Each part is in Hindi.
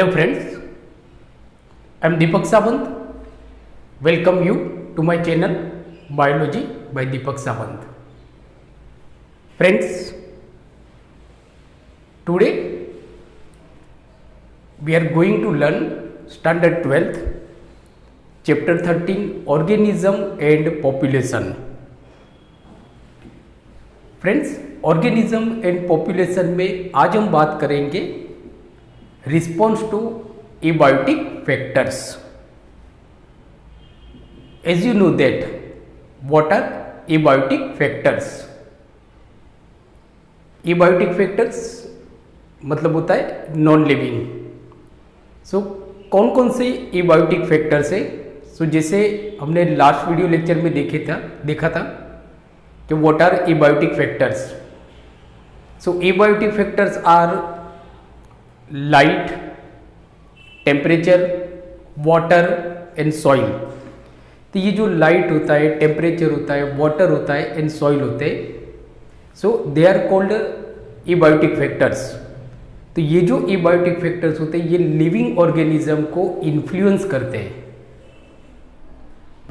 Hello friends, I am Deepak Sawant. Welcome you to my channel Biology by Deepak Sawant. Friends, today we are going to learn Standard 12th, Chapter 13 Organism and Population. Friends, Organism and Population में आज हम बात करेंगे Response to abiotic factors. As you know that, what are abiotic factors? Abiotic factors मतलब होता है नॉन लिविंग. सो कौन कौन से abiotic factors है? सो जैसे हमने लास्ट वीडियो लेक्चर में देखा था कि what are abiotic factors. So abiotic factors are light, temperature, water and soil. तो ये जो लाइट होता है, टेम्परेचर होता है, वाटर होता है एंड सॉइल होते हैं, so they are called abiotic factors. तो ये जो एबायोटिक फैक्टर्स होते हैं ये लिविंग ऑर्गेनिज्म को इन्फ्लुएंस करते हैं.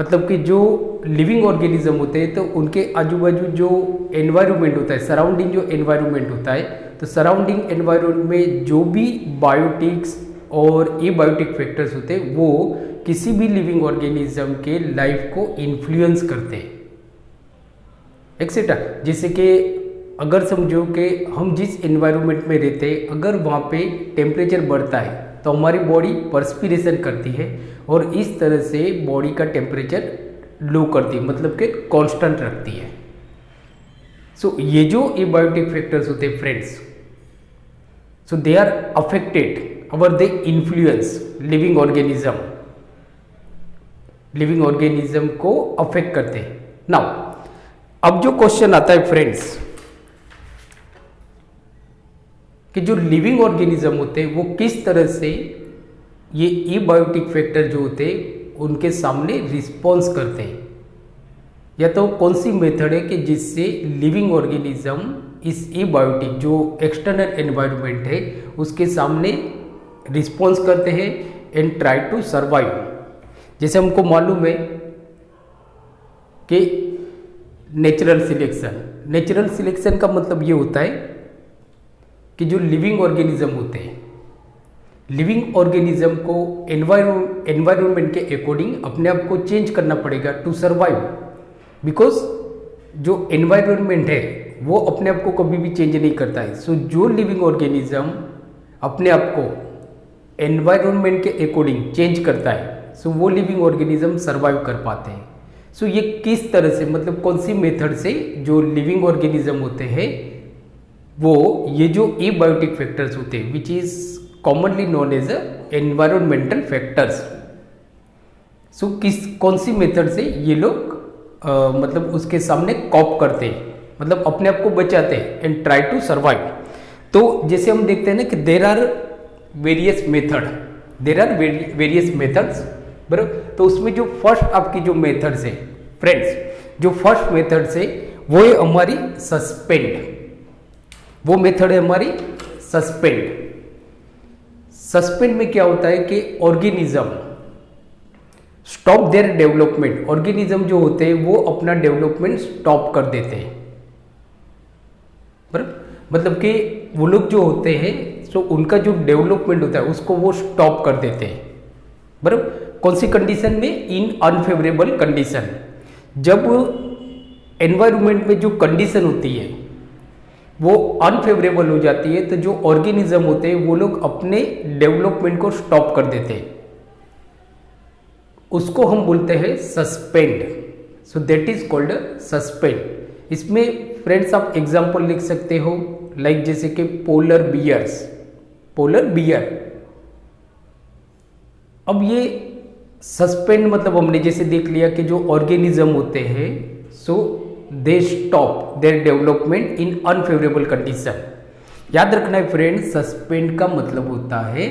मतलब कि जो लिविंग ऑर्गेनिज्म होते हैं तो उनके आजू बाजू जो एनवायरनमेंट होता है, सराउंडिंग जो एनवायरनमेंट होता है, तो सराउंडिंग एनवायरनमेंट में जो भी बायोटिक्स और एबायोटिक फैक्टर्स होते हैं वो किसी भी लिविंग ऑर्गेनिज्म के लाइफ को इन्फ्लुएंस करते हैं एक्सेट्रा. जैसे कि अगर समझो कि हम जिस एनवायरनमेंट में रहते हैं, अगर वहाँ पे टेम्परेचर बढ़ता है तो हमारी बॉडी पर्स्पिरेशन करती है और इस तरह से बॉडी का टेम्परेचर लो करती है, मतलब कि कांस्टेंट रखती है. सो ये जो एबायोटिक फैक्टर्स होते हैं friends, so they are affected और दे इन्फ्लुएंस लिविंग ऑर्गेनिज्म को अफेक्ट करते हैं. नाउ अब जो क्वेश्चन आता है फ्रेंड्स कि जो लिविंग ऑर्गेनिज्म होते हैं वो किस तरह से ये एबायोटिक फैक्टर जो होते हैं उनके सामने रिस्पॉन्स करते हैं, या तो कौन सी मेथड है कि जिससे लिविंग ऑर्गेनिज्म इस एबायोटिक जो एक्सटर्नल एनवायरनमेंट है उसके सामने रिस्पॉन्स करते हैं एंड ट्राई टू सर्वाइव. जैसे हमको मालूम है कि नेचुरल सिलेक्शन का मतलब ये होता है कि जो लिविंग ऑर्गेनिज्म होते हैं, लिविंग ऑर्गेनिज्म को एनवायरनमेंट के अकॉर्डिंग अपने आप को चेंज करना पड़ेगा टू सर्वाइव. बिकॉज जो एनवायरनमेंट है वो अपने आप को कभी भी चेंज नहीं करता है. सो जो लिविंग ऑर्गेनिज्म अपने आप को एनवायरनमेंट के अकॉर्डिंग चेंज करता है, सो वो लिविंग ऑर्गेनिज्म सर्वाइव कर पाते हैं. सो ये किस तरह से, मतलब कौन सी मेथड से जो लिविंग ऑर्गेनिज्म होते हैं वो ये जो एबायोटिक फैक्टर्स होते हैं which is commonly known as environmental factors. So कौन सी मेथड से ये लोग मतलब उसके सामने कॉप करते हैं, मतलब अपने आप को बचाते हैं एंड ट्राई टू सर्वाइव. तो जैसे हम देखते हैं ना कि देर आर वेरियस मेथड्स बराबर. तो उसमें जो फर्स्ट आपकी जो मेथड्स है फ्रेंड्स, जो फर्स्ट मेथड्स है वो है हमारी सस्पेंड. वो मेथड है हमारी सस्पेंड में क्या होता है कि organism stop their development. Organism जो होते हैं वो अपना डेवलपमेंट स्टॉप कर देते हैं बराबर. मतलब कि वो लोग जो होते हैं तो उनका जो डेवलपमेंट होता है उसको वो स्टॉप कर देते हैं बराबर. कौन सी कंडीशन में? इन अनफेवरेबल कंडीशन. जब एनवायरनमेंट में जो कंडीशन होती है वो अनफेवरेबल हो जाती है तो जो ऑर्गेनिज्म होते हैं वो लोग अपने डेवलपमेंट को स्टॉप कर देते हैं, उसको हम बोलते हैं suspend. So that is called suspend. इसमें फ्रेंड्स आप एग्जांपल लिख सकते हो लाइक जैसे कि पोलर बियर. अब ये सस्पेंड मतलब हमने जैसे देख लिया कि जो ऑर्गेनिज्म होते हैं so they stop their development in unfavourable condition. याद रखना है फ्रेंड्स, सस्पेंड का मतलब होता है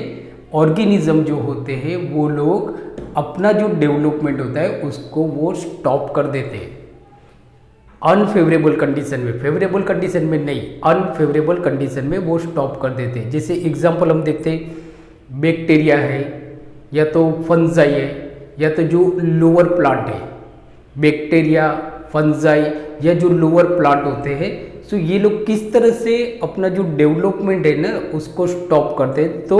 ऑर्गेनिज्म जो होते हैं वो लोग अपना जो डेवलपमेंट होता है उसको वो स्टॉप कर देते हैं अनफेवरेबल कंडीशन में. फेवरेबल कंडीशन में नहीं, अनफेवरेबल कंडीशन में वो स्टॉप कर देते हैं. जैसे एग्जांपल हम देखते हैं बैक्टीरिया है या तो फंजाई है या तो जो लोअर प्लांट है, बैक्टीरिया, फंजाई या जो लोअर प्लांट होते हैं, सो ये लोग किस तरह से अपना जो डेवलपमेंट है ना उसको स्टॉप करते हैं। तो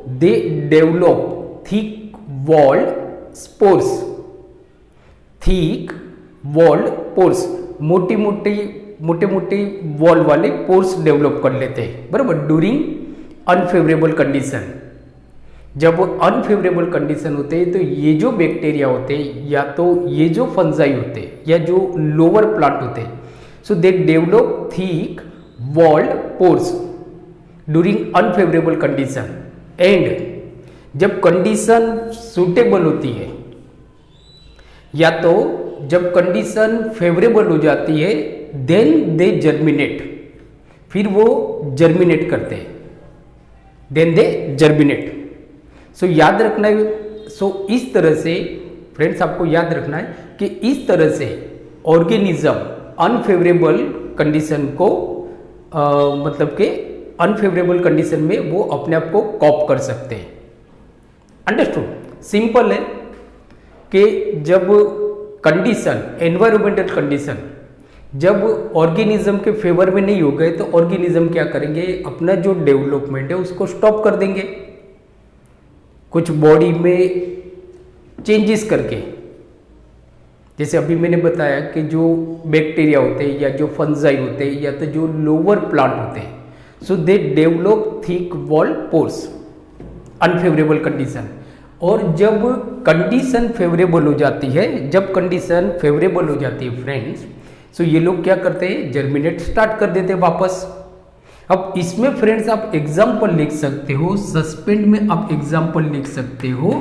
they develop thick walled spores, thick walled pores, मोटे मोटे वॉल वाले पोर्स डेवलप कर लेते हैं, बराबर, ड्यूरिंग अनफेवरेबल कंडीशन। जब अनफेवरेबल कंडीशन होते हैं तो ये जो बैक्टीरिया होते हैं या तो ये जो फंजाई होते हैं या जो लोअर प्लांट होते हैं, so they develop thick walled spores during unfavourable condition. And जब कंडीशन सूटेबल होती है या तो जब कंडीशन फेवरेबल हो जाती है, देन दे जर्मिनेट, फिर वो जर्मिनेट करते हैं, देन दे जर्मिनेट। सो याद रखना है, सो इस तरह से फ्रेंड्स आपको याद रखना है कि इस तरह से ऑर्गेनिज्म अनफेवरेबल कंडीशन को मतलब कि अनफेवरेबल कंडीशन में वो अपने आप को कॉप कर सकते हैं। अंडरस्टूड? सिंपल है कि जब कंडीशन, एनवायरमेंटल कंडीशन जब ऑर्गेनिज्म के फेवर में नहीं हो गए तो ऑर्गेनिज्म क्या करेंगे, अपना जो डेवलपमेंट है उसको स्टॉप कर देंगे, कुछ बॉडी में चेंजेस करके। जैसे अभी मैंने बताया कि जो बैक्टीरिया होते हैं या जो फंजाई होते हैं या तो जो लोअर प्लांट होते हैं, so they develop thick walled spores, unfavourable condition. और जब कंडीशन फेवरेबल हो जाती है, जब कंडीशन फेवरेबल हो जाती है फ्रेंड्स, सो ये लोग क्या करते हैं, जर्मिनेट स्टार्ट कर देते हैं वापस। अब इसमें फ्रेंड्स आप एग्जाम्पल लिख सकते हो, सस्पेंड में आप एग्जाम्पल लिख सकते हो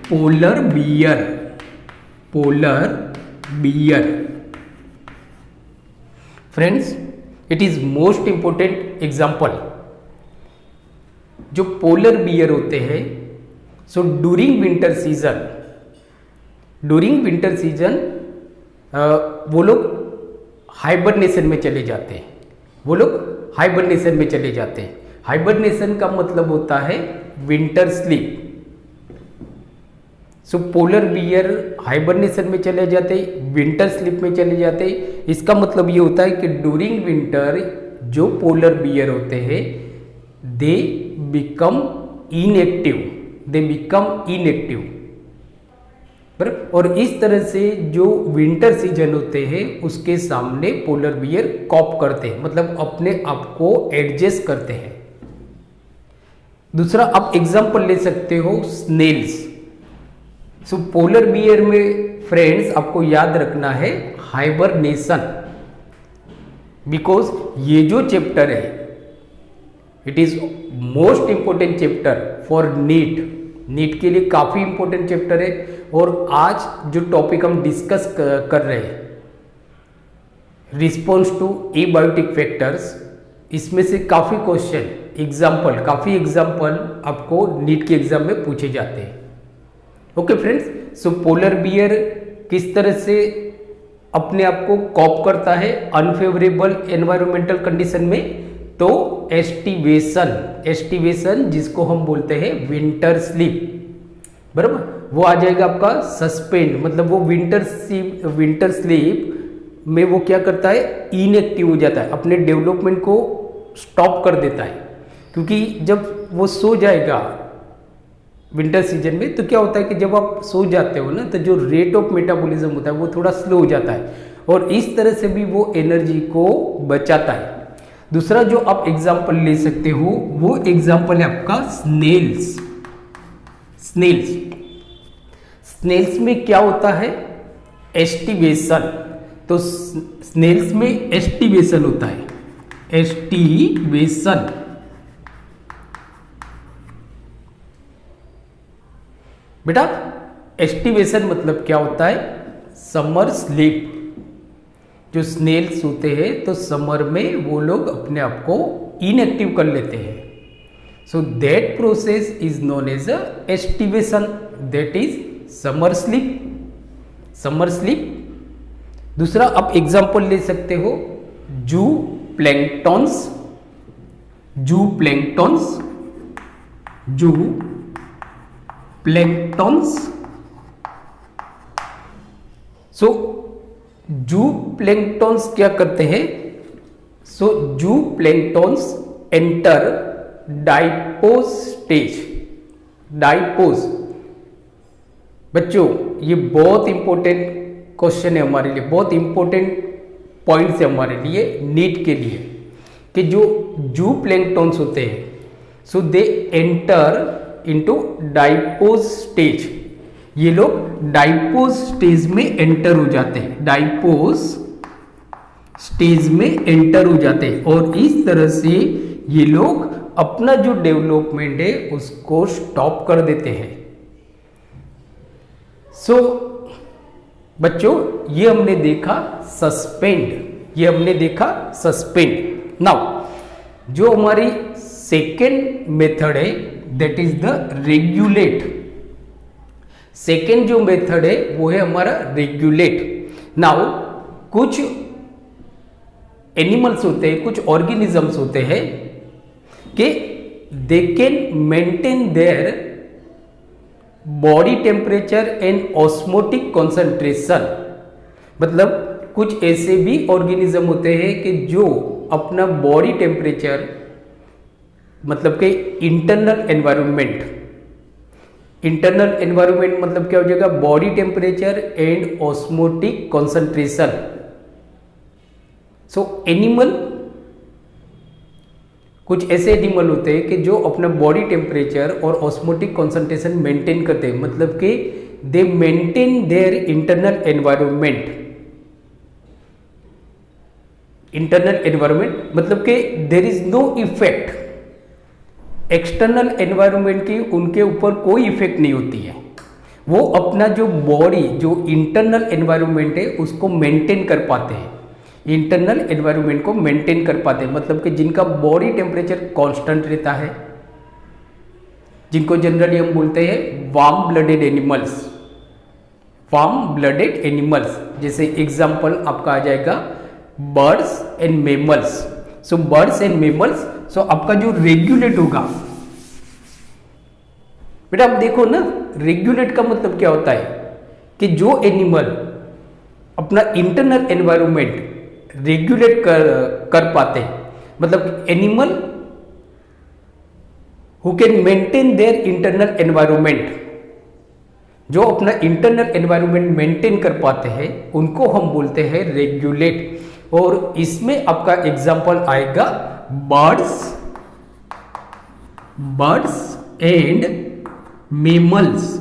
polar bear, polar bear. Friends it is most important example. जो पोलर बियर होते हैं, सो ड्यूरिंग विंटर सीजन वो लोग हाइबरनेशन में चले जाते हैं, वो लोग हाइबरनेशन में चले जाते हैं। हाइबरनेशन का मतलब होता है विंटर स्लीप। सो पोलर बियर हाइबरनेशन में चले जाते, विंटर स्लीप में चले जाते। इसका मतलब ये होता है कि ड्यूरिंग विंटर जो पोलर बियर होते हैं दे बिकम इनएक्टिव, और इस तरह से जो विंटर सीजन होते हैं उसके सामने पोलर बियर कॉप करते हैं, मतलब अपने आप को एडजस्ट करते हैं। दूसरा आप एग्जांपल ले सकते हो स्नेल्स। सो पोलर बियर में फ्रेंड्स आपको याद रखना है हाइबरनेशन, बिकॉज ये जो चैप्टर है it is most important chapter for NEET के लिए काफी इंपॉर्टेंट चैप्टर है। और आज जो टॉपिक हम डिस्कस कर रहे हैं, रिस्पॉन्स टू एबायोटिक फैक्टर्स, इसमें से काफी क्वेश्चन काफी एग्जाम्पल आपको नीट के एग्जाम में पूछे जाते हैं। ओके फ्रेंड्स, सो पोलर बियर किस तरह से अपने आप को कॉप करता है अनफेवरेबल एनवायरमेंटल कंडीशन में, तो एस्टिवेशन जिसको हम बोलते हैं विंटर स्लीप, बराबर, वो आ जाएगा आपका सस्पेंड, मतलब वो विंटर स्लीप में वो क्या करता है, इनएक्टिव हो जाता है, अपने डेवलपमेंट को स्टॉप कर देता है। क्योंकि जब वो सो जाएगा विंटर सीजन में तो क्या होता है कि जब आप सो जाते हो ना तो जो रेट ऑफ मेटाबॉलिज्म होता है वो थोड़ा स्लो हो जाता है, और इस तरह से भी वो एनर्जी को बचाता है। दूसरा जो आप एग्जाम्पल ले सकते हो वो एग्जाम्पल है आपका स्नेल्स में क्या होता है, एस्टिवेशन। तो स्नेल्स में एस्टिवेशन होता है, एस्टिवेशन। बेटा एस्टिवेशन मतलब क्या होता है, समर स्लीप। जो स्नेल्स होते हैं तो समर में वो लोग अपने आप को इनएक्टिव कर लेते हैं। So that process is known as a aestivation, that is summer sleep. दूसरा आप एग्जांपल ले सकते हो जू प्लैंक्टन्स, प्लैंक्टन्स। सो जू प्लैंक्टन्स क्या करते हैं? सो जू planktons enter diapause stage. Diapause बच्चों ये बहुत इंपॉर्टेंट क्वेश्चन है हमारे लिए, बहुत इंपॉर्टेंट पॉइंट्स है हमारे लिए नीट के लिए, कि जो जू प्लैंक्टन्स होते हैं so they enter into diapause stage. ये लोग डाइपोज स्टेज में एंटर हो जाते हैं, डाइपोज स्टेज में एंटर हो जाते हैं, और इस तरह से ये लोग अपना जो डेवलपमेंट है उसको स्टॉप कर देते हैं। सो बच्चों ये हमने देखा सस्पेंड, ये हमने देखा सस्पेंड। नाउ जो हमारी सेकेंड मेथड है that is the regulate. Second जो मेथड है वो है हमारा रेगुलेट। नाउ कुछ एनिमल्स होते हैं, कुछ ऑर्गेनिजम्स होते हैं कि दे can maintain their body temperature and osmotic concentration. मतलब कुछ ऐसे भी ऑर्गेनिज्म होते हैं कि जो अपना बॉडी टेम्परेचर मतलब कि इंटरनल एनवायरनमेंट, इंटरनल एनवायरनमेंट मतलब क्या हो जाएगा? Body temperature and osmotic concentration. So animal, कुछ ऐसे एनिमल होते हैं कि जो अपना बॉडी टेम्परेचर और ऑस्मोटिक कॉन्सेंट्रेशन मेंटेन करते हैं, मतलब कि they maintain their internal environment. Internal environment मतलब कि there is no effect, external environment की उनके ऊपर कोई इफेक्ट नहीं होती है। वो अपना जो बॉडी, जो इंटरनल एनवायरनमेंट है उसको मेंटेन कर पाते हैं, इंटरनल एनवायरनमेंट को मेंटेन कर पाते हैं। मतलब कि जिनका बॉडी टेम्परेचर कांस्टेंट रहता है, जिनको जनरली हम बोलते हैं warm blooded animals, warm blooded animals. जैसे एग्जांपल आपका आ जाएगा birds and mammals. So birds and mammals, so आपका जो रेगुलेट होगा, बेटा आप देखो ना, रेगुलेट का मतलब क्या होता है कि जो एनिमल अपना इंटरनल एनवायरनमेंट रेगुलेट कर पाते हैं, मतलब animal who can maintain their internal environment, जो अपना इंटरनल एनवायरनमेंट मेंटेन कर पाते हैं उनको हम बोलते हैं रेगुलेट। और इसमें आपका एग्जांपल आएगा birds, birds and mammals,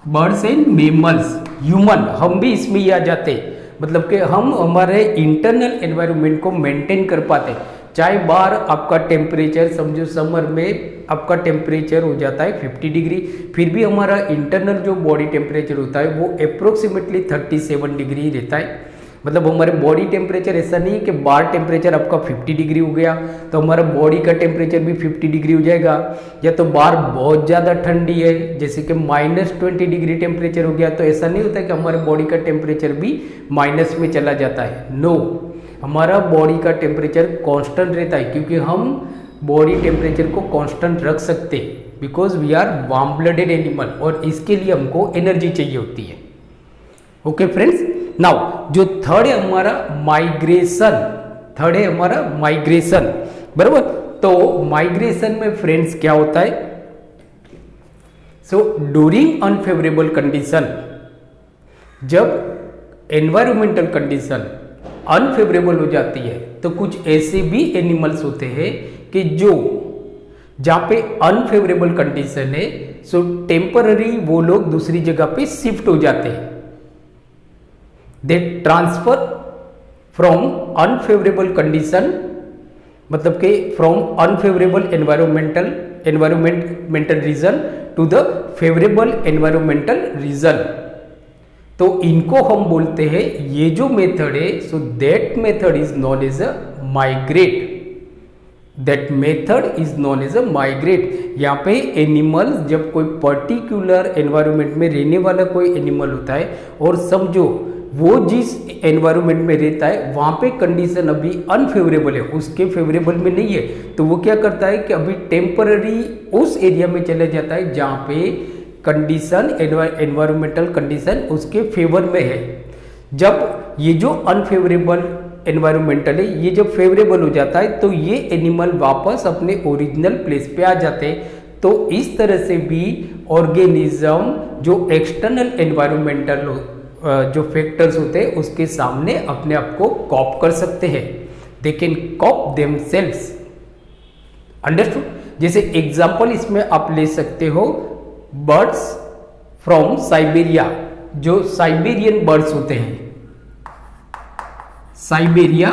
birds and mammals. Human, हम भी इसमें ही आ जाते हैं, मतलब कि हम हमारे इंटरनल एनवायरनमेंट को मेंटेन कर पाते हैं। चाहे बाहर आपका टेम्परेचर, समझो समर में आपका टेम्परेचर हो जाता है 50 डिग्री, फिर भी हमारा इंटरनल जो बॉडी टेम्परेचर होता है वो अप्रोक्सीमेटली 37 डिग्री रहता है। मतलब हमारे बॉडी टेम्परेचर ऐसा नहीं है कि बाहर टेम्परेचर आपका 50 डिग्री हो गया तो हमारा बॉडी का टेम्परेचर भी 50 डिग्री हो जाएगा, या तो बाहर बहुत ज़्यादा ठंडी है जैसे कि -20 डिग्री टेम्परेचर हो गया तो ऐसा नहीं होता कि हमारे बॉडी का टेम्परेचर भी माइनस में चला जाता है। नो, हमारा बॉडी का टेम्परेचर कांस्टेंट रहता है, क्योंकि हम बॉडी टेम्परेचर को कांस्टेंट रख सकते हैं because we are warm blooded animal, और इसके लिए हमको एनर्जी चाहिए होती है। ओके फ्रेंड्स, नाउ जो थर्ड है हमारा माइग्रेशन, थर्ड है हमारा माइग्रेशन, बराबर। तो माइग्रेशन में फ्रेंड्स क्या होता है? सो ड्यूरिंग अनफेवरेबल कंडीशन, जब एनवायरमेंटल कंडीशन अनफेवरेबल हो जाती है तो कुछ ऐसे भी एनिमल्स होते हैं कि जो जहाँ पे अनफेवरेबल कंडीशन है सो टेम्पररी वो लोग दूसरी जगह पे शिफ्ट हो जाते हैं। They transfer from unfavourable condition, मतलब कि from unfavourable environmental region to the favourable environmental region. तो इनको हम बोलते हैं, ये जो मेथड है so that method is known as a migrate, that method is known as a migrate. यहाँ पे एनिमल्स, जब कोई पर्टिकुलर एनवायरमेंट में रहने वाला कोई एनिमल होता है और समझो वो जिस एनवायरनमेंट में रहता है वहाँ पे कंडीशन अभी अनफेवरेबल है, उसके फेवरेबल में नहीं है, तो वो क्या करता है कि अभी टेम्पररी उस एरिया में चले जाता है जहाँ पे कंडीशन एनवायरमेंटल कंडीशन उसके फेवर में है। जब ये जो अनफेवरेबल एनवायरमेंटल है ये जब फेवरेबल हो जाता है तो ये एनिमल वापस अपने ओरिजिनल प्लेस पे आ जाते हैं। तो इस तरह से भी ऑर्गेनिज्म जो एक्सटर्नल एनवायरमेंटल जो फैक्टर्स होते हैं उसके सामने अपने आप को कॉप कर सकते हैं, they can cope themselves. Understood? जैसे एग्जांपल इसमें आप ले सकते हो बर्ड्स फ्रॉम साइबेरिया, जो साइबेरियन बर्ड्स होते हैं। साइबेरिया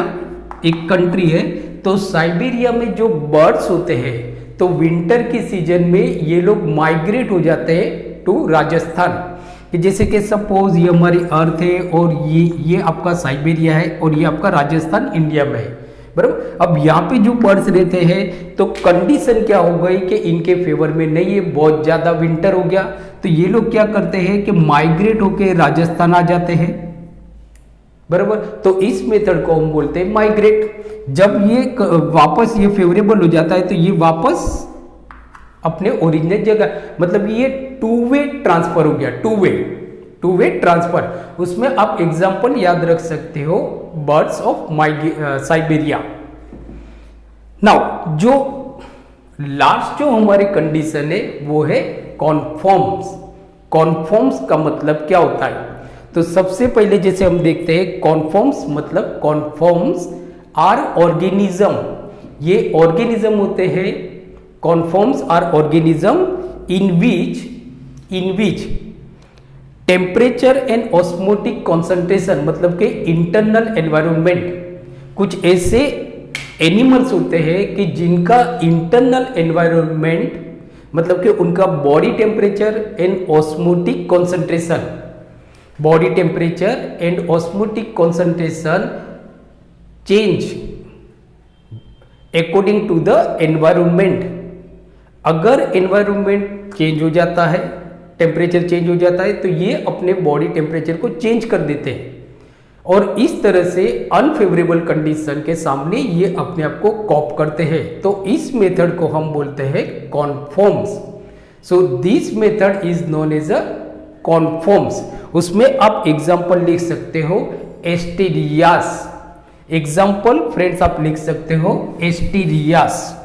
एक कंट्री है, तो साइबेरिया में जो बर्ड्स होते हैं तो विंटर के सीजन में ये लोग माइग्रेट हो जाते हैं टू राजस्थान। कि जैसे कि सपोज ये हमारी अर्थ है और ये आपका साइबेरिया है और ये आपका राजस्थान इंडिया में है, बराबर। अब यहाँ पे जो बर्ड्स रहते हैं तो कंडीशन क्या हो गई कि इनके फेवर में नहीं है, बहुत ज़्यादा विंटर हो गया, तो ये लोग क्या करते हैं कि माइग्रेट होके राजस्थान आ जाते हैं, बराबर। तो इस मेथड को हम बोलते हैं माइग्रेट। जब ये वापस ये फेवरेबल हो जाता है तो ये वापस अपने ओरिजिनल जगह, मतलब ये टू वे ट्रांसफर हो गया, टू वे ट्रांसफर। उसमें आप एग्जांपल याद रख सकते हो बर्ड्स ऑफ साइबेरिया। नाउ जो लास्ट जो हमारी कंडीशन है वो है कॉन्फॉर्म्स। कॉन्फॉर्म्स का मतलब क्या होता है? तो सबसे पहले जैसे हम देखते हैं कॉन्फॉर्म्स मतलब कॉन्फॉर्म्स आर ऑर्गेनिज्म, ये ऑर्गेनिज्म होते हैं। Conformers are organism in which temperature and osmotic concentration, मतलब के इंटरनल एनवायरनमेंट, कुछ ऐसे एनिमल्स होते हैं कि जिनका इंटरनल एनवायरनमेंट मतलब कि उनका body temperature and osmotic concentration, body temperature and osmotic concentration change according to the environment. अगर एनवायरनमेंट चेंज हो जाता है, टेम्परेचर चेंज हो जाता है, तो ये अपने बॉडी टेम्परेचर को चेंज कर देते हैं और इस तरह से अनफेवरेबल कंडीशन के सामने ये अपने आप को कॉप करते हैं। तो इस मेथड को हम बोलते हैं conformers. So this method is known as a conformers. उसमें आप एग्जाम्पल लिख सकते हो एस्टेरियास। एग्जाम्पल फ्रेंड्स आप लिख सकते हो एस्टेरियास,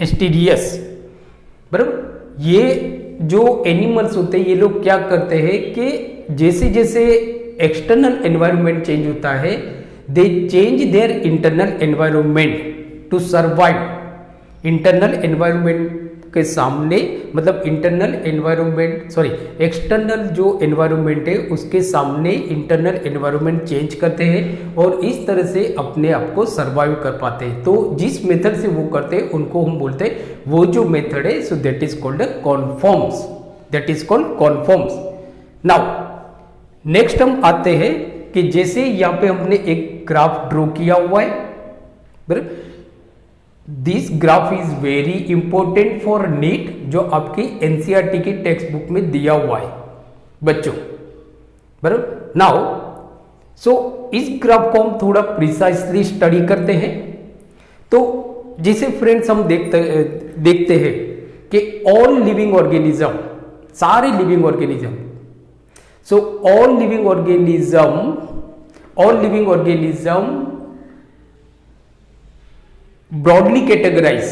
एस्टेरियस, बराबर। ये जो एनिमल्स होते हैं ये लोग क्या करते हैं कि जैसे जैसे एक्सटर्नल एनवायरनमेंट चेंज होता है they change their internal environment to survive. Internal environment के सामने मतलब एक्सटर्नल जो एनवायरनमेंट है उसके सामने इंटरनल एनवायरनमेंट चेंज करते हैं और इस तरह से अपने आप को सर्वाइव कर पाते हैं। तो जिस मेथड से वो करते हैं उनको हम बोलते हैं वो जो मेथड है so that is called conformers, that is called conformers. Now next हम आते हैं कि जैसे यहाँ पे हमने एक ग्राफ ड्रॉ किया हुआ है, बराबर। This graph is very important for NEET, जो आपकी एनसीईआरटी की टेक्स्ट बुक में दिया हुआ है बच्चों, बराबर। नाउ सो इस ग्राफ को हम थोड़ा प्रिसाइसली स्टडी करते हैं। तो जैसे फ्रेंड्स हम देखते हैं कि ऑल लिविंग ऑर्गेनिज्म, सारे living organism, so all living organism broadly categorise,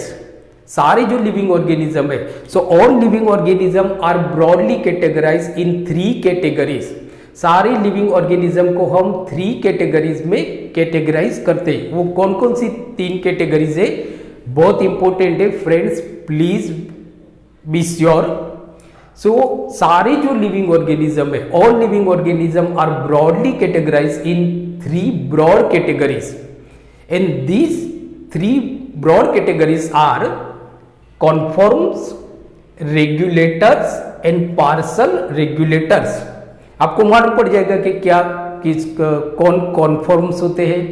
सारे जो लिविंग ऑर्गेनिज्म है, so all living organism are broadly categorise in 3 categories. सारे लिविंग ऑर्गेनिज्म को हम 3 कैटेगरीज में कैटेगराइज करते हैं। वो कौन कौन सी 3 कैटेगरीज है, बहुत इंपॉर्टेंट है friends, please be sure. So सारे जो लिविंग ऑर्गेनिज्म है, all living organism are broadly categorise in 3 broad categories and these 3 broad categories are conforms, regulators and partial regulators। आपको मालूम पड़ जाएगा कि क्या कौन कॉन्फॉर्म्स होते हैं।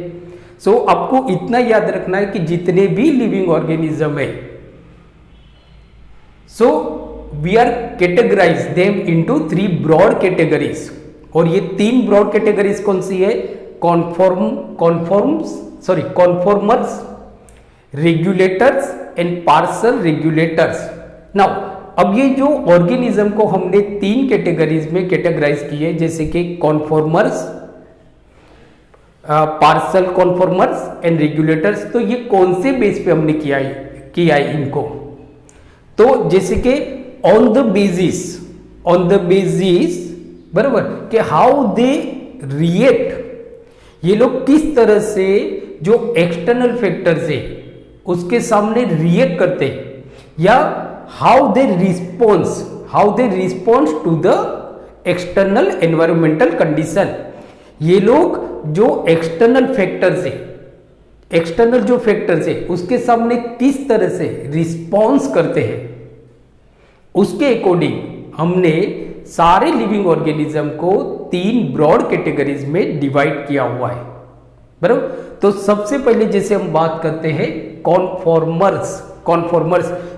सो आपको इतना याद रखना है कि जितने भी लिविंग ऑर्गेनिज्म है so we are categorize them into 3 broad categories, और ये 3 ब्रॉड कैटेगरीज कौन सी है? Conformers, regulators and partial regulators. Now अब ये जो ऑर्गेनिज्म को हमने 3 कैटेगरीज में कैटेगराइज किए, जैसे कि conformers, parcel conformers and regulators, तो ये कौन से बेस पे हमने किया है इनको? तो जैसे कि ऑन द बेसिस बराबर कि हाउ दे रिएक्ट, ये लोग किस तरह से जो एक्सटर्नल फैक्टर्स है उसके सामने रिएक्ट करते हैं, या how they response to the external environmental condition. ये लोग जो एक्सटर्नल फैक्टर्स है उसके सामने किस तरह से रिस्पॉन्स करते हैं, उसके अकॉर्डिंग हमने सारे लिविंग ऑर्गेनिज्म को 3 ब्रॉड कैटेगरीज में डिवाइड किया हुआ है, बराबर। तो सबसे पहले जैसे हम बात करते हैं कॉन्फॉर्मर्स,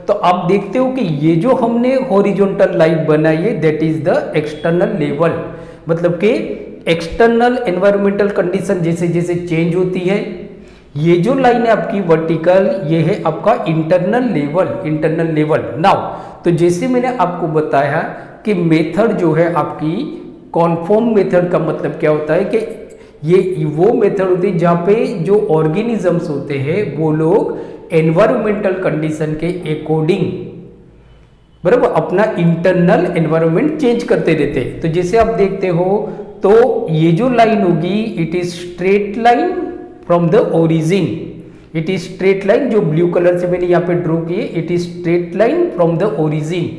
तो आप देखते हो कि ये जो हमने हॉरिजॉन्टल लाइन बनाई है that is the external level, मतलब कि एक्सटर्नल एनवायरमेंटल कंडीशन जैसे जैसे चेंज होती है, ये जो लाइन है आपकी वर्टिकल, ये है आपका इंटरनल लेवल। नाउ तो जैसे मैंने आपको बताया कि मेथड जो है आपकी कॉन्फॉर्म मेथड का मतलब क्या होता है कि ये वो मेथड होती है जहाँ पे जो ऑर्गेनिजम्स होते हैं वो लोग एनवायरमेंटल कंडीशन के अकॉर्डिंग बराबर अपना इंटरनल एनवायरनमेंट चेंज करते रहते हैं। तो जैसे आप देखते हो तो ये जो लाइन होगी it is straight line from the origin, it is straight line, जो ब्लू कलर से मैंने यहाँ पे ड्रॉ की है, it is straight line from the origin.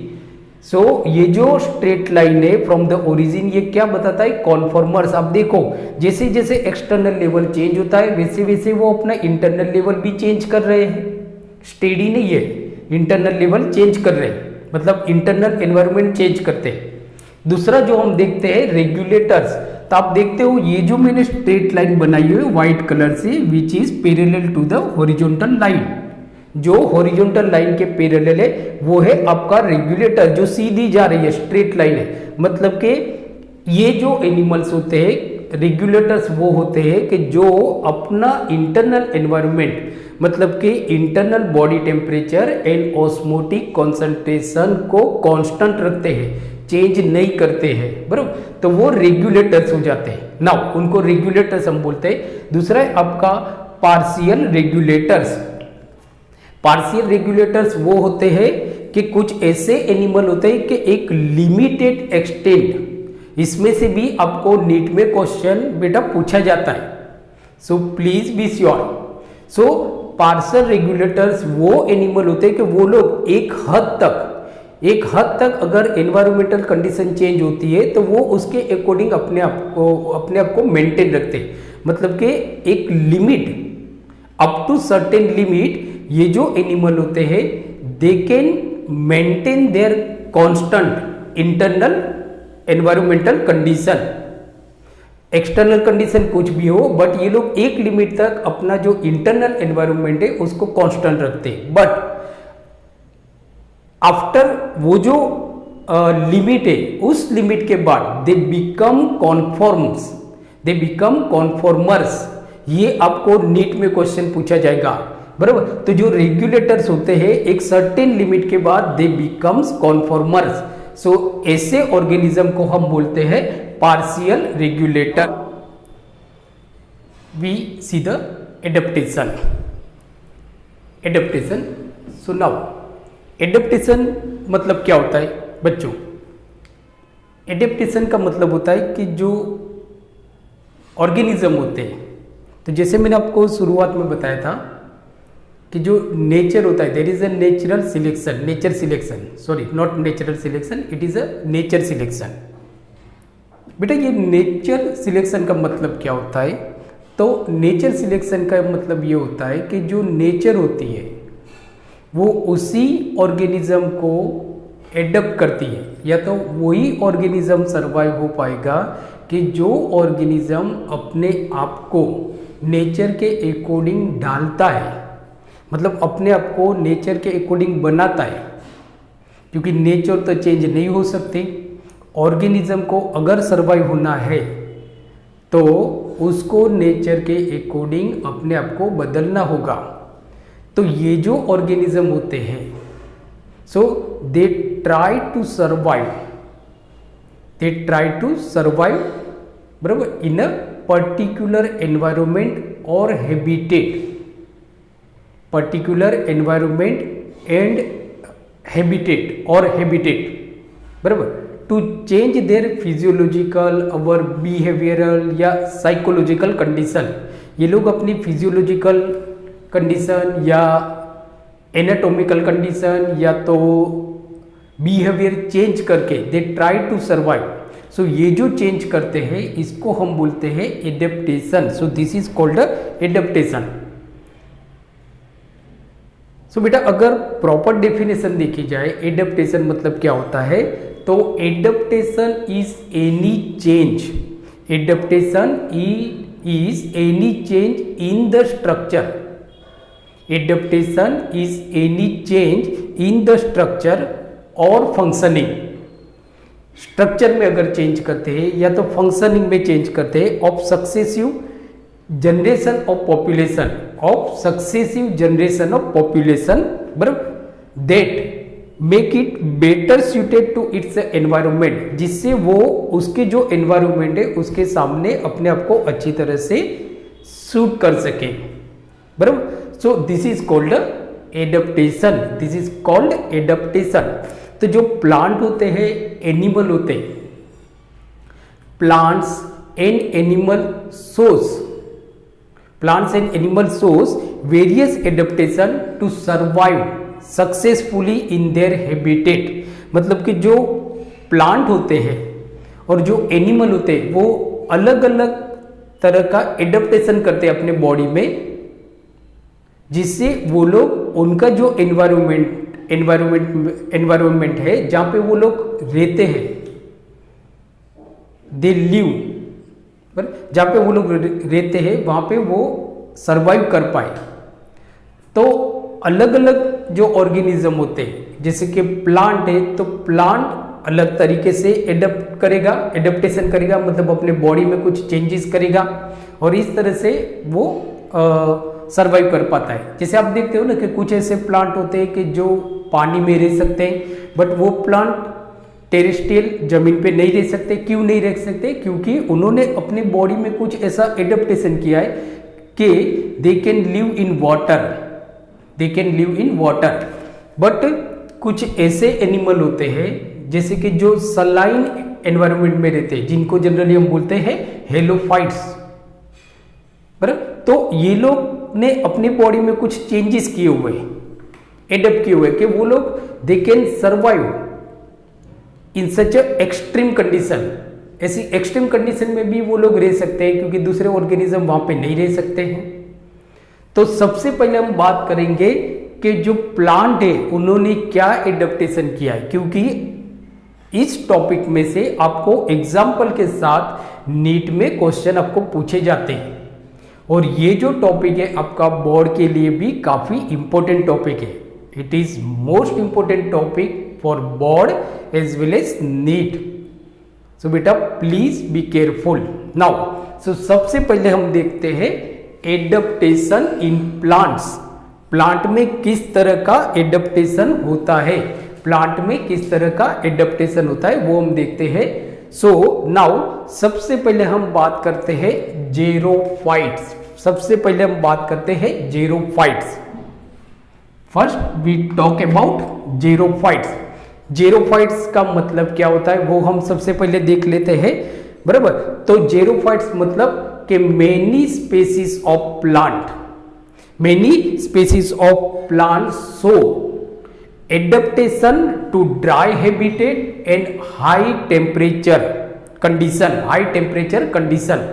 So ये जो स्ट्रेट लाइन है फ्रॉम द ओरिजिन, ये क्या बताता है? कॉन्फॉर्मर्स। आप देखो जैसे जैसे एक्सटर्नल लेवल चेंज होता है वैसे वैसे वो अपना इंटरनल लेवल भी चेंज कर रहे हैं, स्टेडी नहीं है, इंटरनल लेवल चेंज कर रहे हैं, मतलब इंटरनल एनवायरनमेंट चेंज करते हैं। दूसरा जो हम देखते हैं रेगुलेटर्स, तो आप देखते हो ये जो मैंने स्ट्रेट लाइन बनाई है व्हाइट कलर से which is parallel to the horizontal line, जो हॉरिजॉन्टल लाइन के पैरेलल है वो है आपका रेगुलेटर, जो सीधी जा रही है स्ट्रेट लाइन है। मतलब कि ये जो एनिमल्स होते हैं रेगुलेटर्स वो होते हैं कि जो अपना इंटरनल एनवायरनमेंट मतलब कि internal body temperature and osmotic concentration को कांस्टेंट रखते हैं, चेंज नहीं करते हैं, बराबर। तो वो रेगुलेटर्स हो जाते हैं। नाउ उनको रेगुलेटर्स हम बोलते हैं। दूसरा है आपका पार्शियल रेगुलेटर्स। पार्शियल रेगुलेटर्स वो होते हैं कि कुछ ऐसे एनिमल होते हैं कि एक लिमिटेड एक्सटेंट, इसमें से भी आपको नीट में क्वेश्चन बेटा पूछा जाता है, so please be sure. So partial regulators वो एनिमल होते हैं कि वो लोग एक हद तक अगर एनवायरमेंटल कंडीशन चेंज होती है तो वो उसके अकॉर्डिंग अपने आप को मेंटेन रखते हैं। मतलब कि एक limit, up to certain limit, ये जो एनिमल होते हैं they can maintain their constant internal environmental condition. External condition कुछ भी हो बट ये लोग एक लिमिट तक अपना जो इंटरनल एनवायरमेंट है उसको कांस्टेंट रखते हैं। बट आफ्टर वो जो लिमिट है उस लिमिट के बाद दे बिकम कॉन्फॉर्मर्स। ये आपको नीट में क्वेश्चन पूछा जाएगा, बराबर। तो जो रेगुलेटर्स होते हैं एक सर्टेन लिमिट के बाद दे बिकम्स कॉन्फॉर्मर्स। सो ऐसे ऑर्गेनिज्म को हम बोलते हैं partial regulator. We see the adaptation. So now adaptation मतलब क्या होता है बच्चों? एडेप्टेशन का मतलब होता है कि जो ऑर्गेनिज्म होते हैं, तो जैसे मैंने आपको शुरुआत में बताया था कि जो नेचर होता है there is a nature selection, it is a nature selection. बेटा ये नेचर सिलेक्शन का मतलब क्या होता है? तो नेचर सिलेक्शन का मतलब ये होता है कि जो नेचर होती है वो उसी ऑर्गेनिज्म को एडप्ट करती है, या तो वही ऑर्गेनिज्म सर्वाइव हो पाएगा कि जो ऑर्गेनिज्म अपने आप को नेचर के अकॉर्डिंग ढालता है, मतलब अपने आप को नेचर के अकॉर्डिंग बनाता है। क्योंकि नेचर तो चेंज नहीं हो सकते। ऑर्गेनिज्म को अगर सर्वाइव होना है तो उसको नेचर के अकॉर्डिंग अपने आप को बदलना होगा। तो ये जो ऑर्गेनिज्म होते हैं, so they try to survive, बराबर, इन अ पर्टिकुलर एनवायरमेंट और habitat, particular environment and habitat और हैबिटेट, बराबर, to change their physiological or behavioural या साइकोलॉजिकल कंडीशन। ये लोग अपनी फिजियोलॉजिकल कंडीशन या एनाटॉमिकल कंडीशन या तो बिहेवियर चेंज करके they try to survive. So ये जो चेंज करते हैं इसको हम बोलते हैं adaptation. So this is called adaptation. So बेटा अगर प्रॉपर डेफिनेशन देखी जाए एडेप्टेशन मतलब क्या होता है, तो adaptation is any change, adaptation is any change in the structure, adaptation is any change in the structure और फंक्शनिंग। स्ट्रक्चर में अगर चेंज करते हैं या तो फंक्शनिंग में चेंज करते हैं of successive generation of population, of successive generation of population, बराबर, that make it better suited to its environment, जिससे वो उसके जो एनवायरमेंट है उसके सामने अपने आप को अच्छी तरह से सूट कर सके, बराबर। So this is called adaptation, this is called adaptation. तो जो प्लांट होते हैं, एनिमल होते हैं, plants and animal source, plants and animal source various adaptation to survive successfully in their habitat. मतलब कि जो प्लांट होते हैं और जो एनिमल होते हैं वो अलग अलग तरह का एडेप्टेशन करते हैं अपने बॉडी में, जिससे वो लोग उनका जो एनवायरमेंट है जहां पे वो लोग रहते हैं, दे लिव, जहां पे वो लोग रहते हैं वहां पे वो सरवाइव कर पाए। तो अलग अलग जो ऑर्गेनिज्म होते हैं, जैसे कि प्लांट है तो प्लांट अलग तरीके से एडेप्ट करेगा, एडेप्टेशन करेगा, मतलब अपने बॉडी में कुछ चेंजेस करेगा और इस तरह से वो सरवाइव कर पाता है। जैसे आप देखते हो ना कि कुछ ऐसे प्लांट होते हैं कि जो पानी में रह सकते हैं, बट वो प्लांट टेरेस्ट्रियल जमीन पे नहीं रह सकते। क्यों नहीं रह सकते? क्योंकि उन्होंने अपने बॉडी में कुछ ऐसा एडेप्टेशन किया है कि they can live in water, they can live in water. But कुछ ऐसे एनिमल होते हैं जैसे कि जो सलाइन एनवायरनमेंट में रहते हैं, जिनको जनरली हम बोलते हैं हेलोफाइट्स, बराबर। तो ये लोग ने अपनी बॉडी में कुछ चेंजेस किए हुए हैं, एडेप्ट किए हुए कि वो लोग they can survive in such extreme condition. ऐसी एक्सट्रीम कंडीशन में भी वो लोग रह सकते हैं क्योंकि दूसरे ऑर्गेनिज्म वहां पे नहीं रह सकते हैं। तो सबसे पहले हम बात करेंगे कि जो प्लांट है उन्होंने क्या एडेप्टेशन किया है, क्योंकि इस टॉपिक में से आपको एग्जाम्पल के साथ नीट में क्वेश्चन आपको पूछे जाते हैं और ये जो टॉपिक है आपका बोर्ड के लिए भी काफी इंपॉर्टेंट टॉपिक है। It is most important topic for board as well as NEET. So बेटा please be careful now. So सबसे पहले हम देखते हैं एडेप्टेशन इन प्लांट्स। प्लांट में किस तरह का एडेप्टेशन होता है, प्लांट में किस तरह का एडेप्टेशन होता है वो हम देखते हैं। सो नाउ सबसे पहले हम बात करते हैं जेरोफाइट्स। सबसे पहले हम बात करते हैं xerophytes. First we talk about xerophytes. Xerophytes का मतलब क्या होता है वो हम सबसे पहले देख लेते हैं, बराबर। तो जेरोफाइट्स मतलब कि many species of plant, many species of plant show adaptation to dry habitat and high temperature condition, high temperature condition.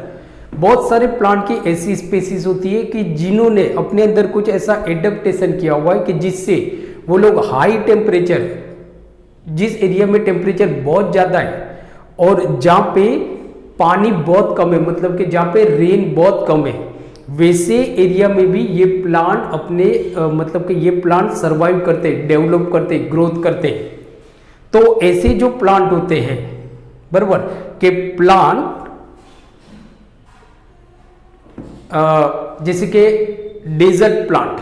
बहुत सारे प्लांट की ऐसी स्पेसीज होती है कि जिन्होंने अपने अंदर कुछ ऐसा एडेप्टेशन किया हुआ है कि जिससे वो लोग हाई टेम्परेचर, जिस एरिया में टेम्परेचर बहुत ज़्यादा है और जहाँ पे पानी बहुत कम है, मतलब कि जहाँ पे रेन बहुत कम है, वैसे एरिया में भी ये प्लांट अपने मतलब कि ये प्लांट सर्वाइव करते, डेवलप करते, ग्रोथ करते। तो ऐसे जो प्लांट होते हैं, बराबर, के प्लांट जैसे कि डेजर्ट प्लांट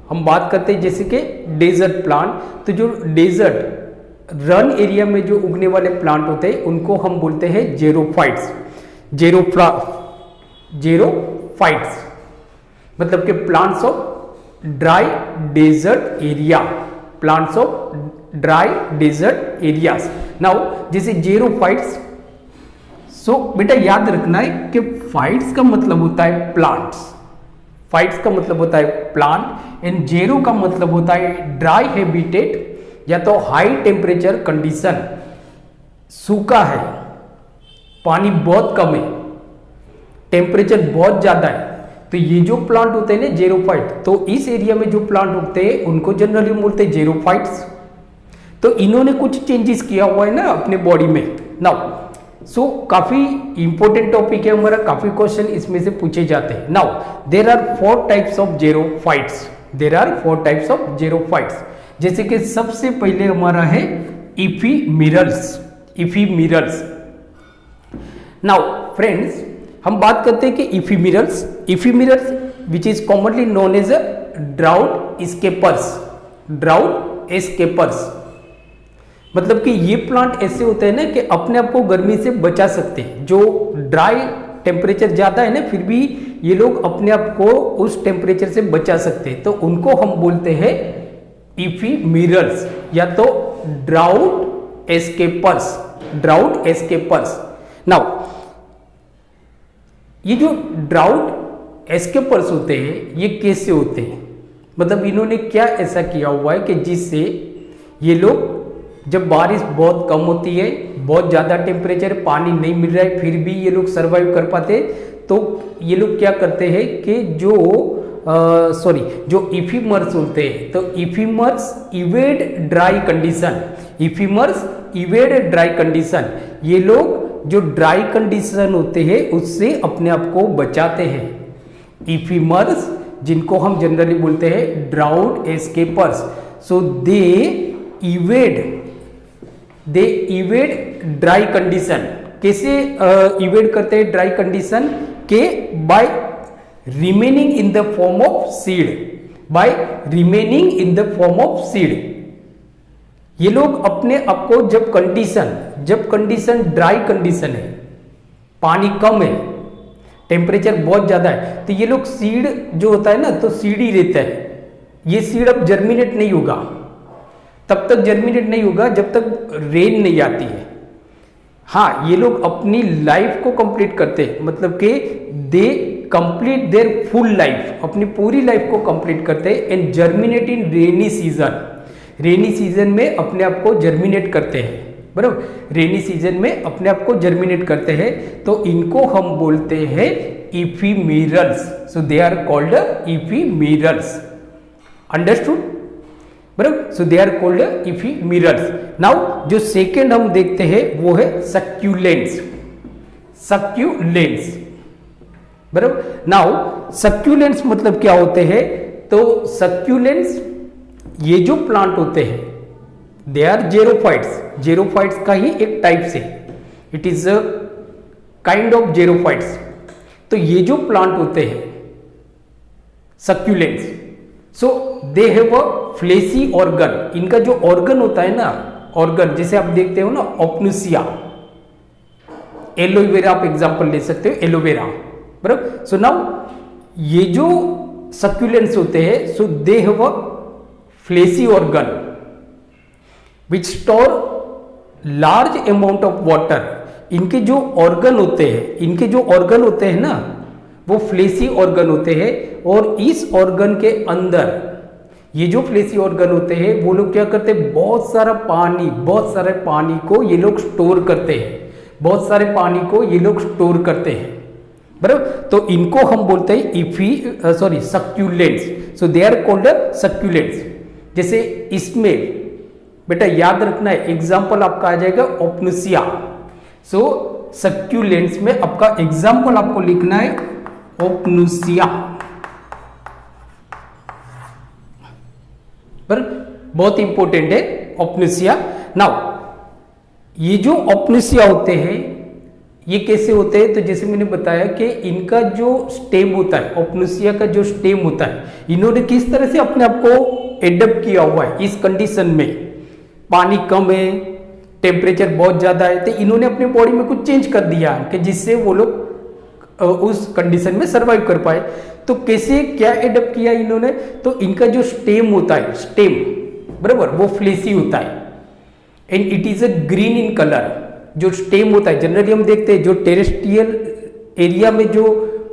हम बात करते हैं, जैसे कि डेजर्ट प्लांट, तो जो डेजर्ट रन एरिया में जो उगने वाले प्लांट होते हैं उनको हम बोलते हैं जेरोफाइट्स। जेरोफाइट्स मतलब कि plants of dry desert area, plants of dry desert areas. Now जैसे जेरोफाइट्स, सो बेटा याद रखना है कि फाइट्स का मतलब होता है प्लांट्स, फाइट्स का मतलब होता है प्लांट, एंड जेरो का मतलब होता है ड्राई हैबिटेट या तो हाई टेम्परेचर कंडीशन, सूखा है, पानी बहुत कम है, टेम्परेचर बहुत ज्यादा है, तो ये जो प्लांट होते हैं ना जेरोफाइट, तो इस एरिया में जो प्लांट उगते हैं उनको जनरली बोलते हैं जेरोफाइट्स। तो इन्होंने कुछ चेंजेस किया हुआ है ना अपने बॉडी में। नाउ सो काफी इंपॉर्टेंट टॉपिक है हमारा, काफी क्वेश्चन इसमें से पूछे जाते हैं। Now there are 4 types of xerophytes, there are 4 types of xerophytes. जैसे कि सबसे पहले हमारा है इफीमिरल्स, इफीमिरल्स। नाउ फ्रेंड्स हम बात करते हैं कि ephemerals, ephemerals which is commonly known as drought escapers, drought escapers मतलब कि ये प्लांट ऐसे होते हैं ना कि अपने आप को गर्मी से बचा सकते हैं। जो ड्राई टेम्परेचर ज्यादा है ना, फिर भी ये लोग अपने आप को उस टेम्परेचर से बचा सकते हैं, तो उनको हम बोलते हैं इफीमिरल्स या तो ड्राउट एस्केपर्स, ड्राउट एस्केपर्स। नाउ ये जो ड्राउट एस्केपर्स होते हैं ये कैसे होते हैं, मतलब इन्होंने क्या ऐसा किया हुआ है कि जिससे ये लोग, जब बारिश बहुत कम होती है, बहुत ज़्यादा टेम्परेचर, पानी नहीं मिल रहा है, फिर भी ये लोग सरवाइव कर पाते, तो ये लोग क्या करते हैं कि जो इफीमर्स होते हैं, तो ephemers evade dry condition, ephemers evade dry condition, ये लोग जो ड्राई कंडीशन होते हैं उससे अपने आप को बचाते हैं। इफीमर्स जिनको हम जनरली बोलते हैं drought escapers, so they evade dry condition. कैसे इवेड करते हैं ड्राई कंडीशन के? By remaining in the form of seed, by remaining in the form of seed. ये लोग अपने आप को जब कंडीशन ड्राई कंडीशन है, पानी कम है, टेम्परेचर बहुत ज्यादा है, तो ये लोग सीड जो होता है ना, तो सीड ही रहता है। ये सीड अब जर्मिनेट नहीं होगा, तब तक जर्मिनेट नहीं होगा जब तक रेन नहीं आती है। हाँ, ये लोग अपनी लाइफ को कंप्लीट करते हैं, मतलब कि they complete their full life, अपनी पूरी लाइफ को कंप्लीट करते हैं and germinate in rainy season, rainy season में अपने आप को जर्मिनेट करते हैं, बराबर, रेनी सीजन में अपने आप को जर्मिनेट करते हैं, तो इनको हम बोलते हैं इफीमिरल्स। सो दे आर कॉल्ड इफीमिरल्स, अंडरस्टूड, बराबर, सो दे आर कॉल्ड इफीमिरल्स। नाउ जो सेकेंड हम देखते हैं वो है सक्यूलेंट्स, सक्यूलेंट्स, बराबर। नाउ सक्यूलेंट्स मतलब क्या होते हैं? तो सक्यूलेंट्स ये जो प्लांट होते हैं दे आर जेरोफाइट्स, जेरोफाइट्स का ही एक टाइप से, it is a kind of xerophytes. तो ये जो प्लांट होते हैं succulents, so they have a fleshy organ, इनका जो ऑर्गन होता है ना, ऑर्गन जैसे आप देखते हो ना ऑप्नुसिया, एलोवेरा आप एग्जांपल ले सकते हो, एलोवेरा, बराबर। सो नाउ ये जो सक्यूलेंट्स होते हैं, so they have a fleshy organ which store large amount of water. इनके जो ऑर्गन होते हैं, इनके जो ऑर्गन होते हैं ना, वो फ्लेसी ऑर्गन होते हैं, और इस ऑर्गन के अंदर ये जो फ्लेसी ऑर्गन होते हैं वो लोग क्या करते हैं, बहुत सारा पानी, बहुत सारे पानी को ये लोग स्टोर करते हैं, बहुत सारे पानी को ये लोग स्टोर करते हैं, बराबर। तो इनको हम बोलते हैं succulents. So they are called succulents. जैसे इसमें बेटा याद रखना है, एग्जाम्पल आपका आ जाएगा ऑप्नुसिया। सो सक्यूलेंट्स में आपका एग्जाम्पल आपको लिखना है ऑप्नुसिया, पर बहुत इंपॉर्टेंट है ऑप्नुसिया। नाउ ये जो ऑप्नुसिया होते हैं ये कैसे होते हैं, तो जैसे मैंने बताया कि इनका जो स्टेम होता है, ऑप्नुसिया का जो स्टेम होता है, इन्होंने किस तरह से अपने आप को एडप्ट किया हुआ है इस कंडीशन में, पानी कम है, टेम्परेचर बहुत ज़्यादा है, तो इन्होंने अपने बॉडी में कुछ चेंज कर दिया कि जिससे वो लोग उस कंडीशन में सरवाइव कर पाए। तो कैसे क्या एडप्ट किया इन्होंने, तो इनका जो स्टेम होता है, स्टेम बराबर, वो फ्लेसी होता है and it is a green in colour. जो स्टेम होता है जनरली हम देखते हैं जो टेरेस्ट्रियल एरिया में जो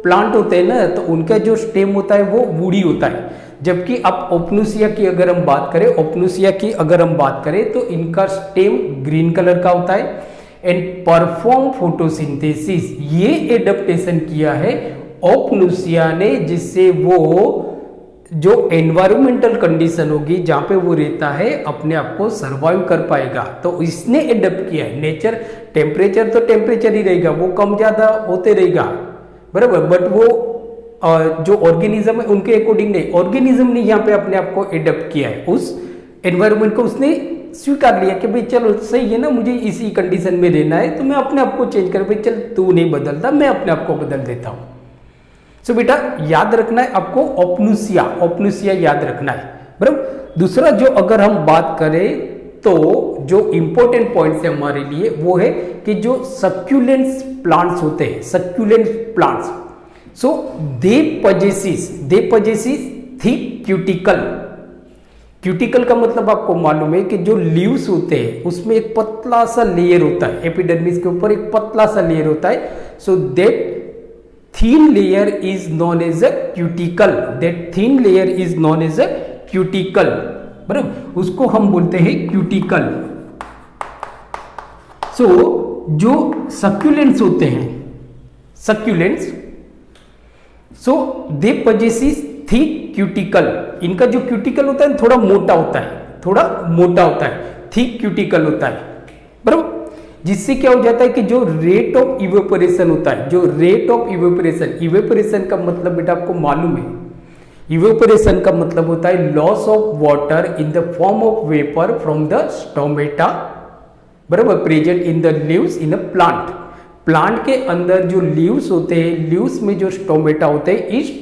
प्लांट होते हैं ना, तो उनका जो स्टेम होता है वो वुडी होता है, जबकि आप ओपनुसिया की अगर हम बात करें, ओपनुसिया की अगर हम बात करें तो इनका स्टेम ग्रीन कलर का होता है एंड परफॉर्म फोटोसिंथेसिस। ये एडेप्टेशन किया है ओपनुसिया ने, जिससे वो जो एनवायरमेंटल कंडीशन होगी जहां पे वो रहता है अपने आप को सरवाइव कर पाएगा। तो इसने एडेप्ट किया है। नेचर टेम्परेचर तो टेम्परेचर ही रहेगा, वो कम ज्यादा होते रहेगा बराबर, बट वो जो ऑर्गेनिज्म है उनके अकॉर्डिंग नहीं, ऑर्गेनिज्म ने यहाँ पे अपने आप को एडेप्ट किया है, उस एनवायरमेंट को उसने स्वीकार लिया कि भाई चलो सही है ना, मुझे इसी कंडीशन में रहना है, तो मैं अपने आप को चेंज कर, भाई चल तू नहीं बदलता, मैं अपने आप को बदल देता हूं। सो बेटा याद रखना है आपको ओपनुसिया, ओपनुसिया याद रखना है बराबर। दूसरा जो अगर हम बात करें तो जो इंपॉर्टेंट पॉइंट्स है हमारे लिए वो है कि जो सक्यूलेंट्स प्लांट्स होते हैं, सक्यूलेंट प्लांट्स, सो दे पजेसिस थिक क्यूटिकल। क्यूटिकल का मतलब आपको मालूम है कि जो लीव्स होते हैं उसमें एक पतला सा लेयर होता है, एपिडर्मिस के ऊपर एक पतला सा लेयर होता है। So that thin layer is known as a cuticle, that thin layer is known as a cuticle बराबर, उसको हम बोलते हैं क्यूटिकल। सो जो सक्यूलेंट्स होते हैं, सक्यूलेंट्स, सो दे पजेसिस थिक क्यूटिकल। इनका जो क्यूटिकल होता है थोड़ा मोटा होता है, थोड़ा मोटा होता है, थिक क्यूटिकल होता है बराबर, जिससे क्या हो जाता है कि जो रेट ऑफ इवेपोरेशन होता है, जो रेट ऑफ इवेपोरेशन, इवेपोरेशन का मतलब बेटा आपको मालूम है, इवेपोरेशन का मतलब होता है loss of water in the form of vapour from the stomata बराबर, present in the leaves in a plant. Plant के अंदर जो लीव्स होते हैं, लीव्स में जो स्टोमेटा होते हैं, इस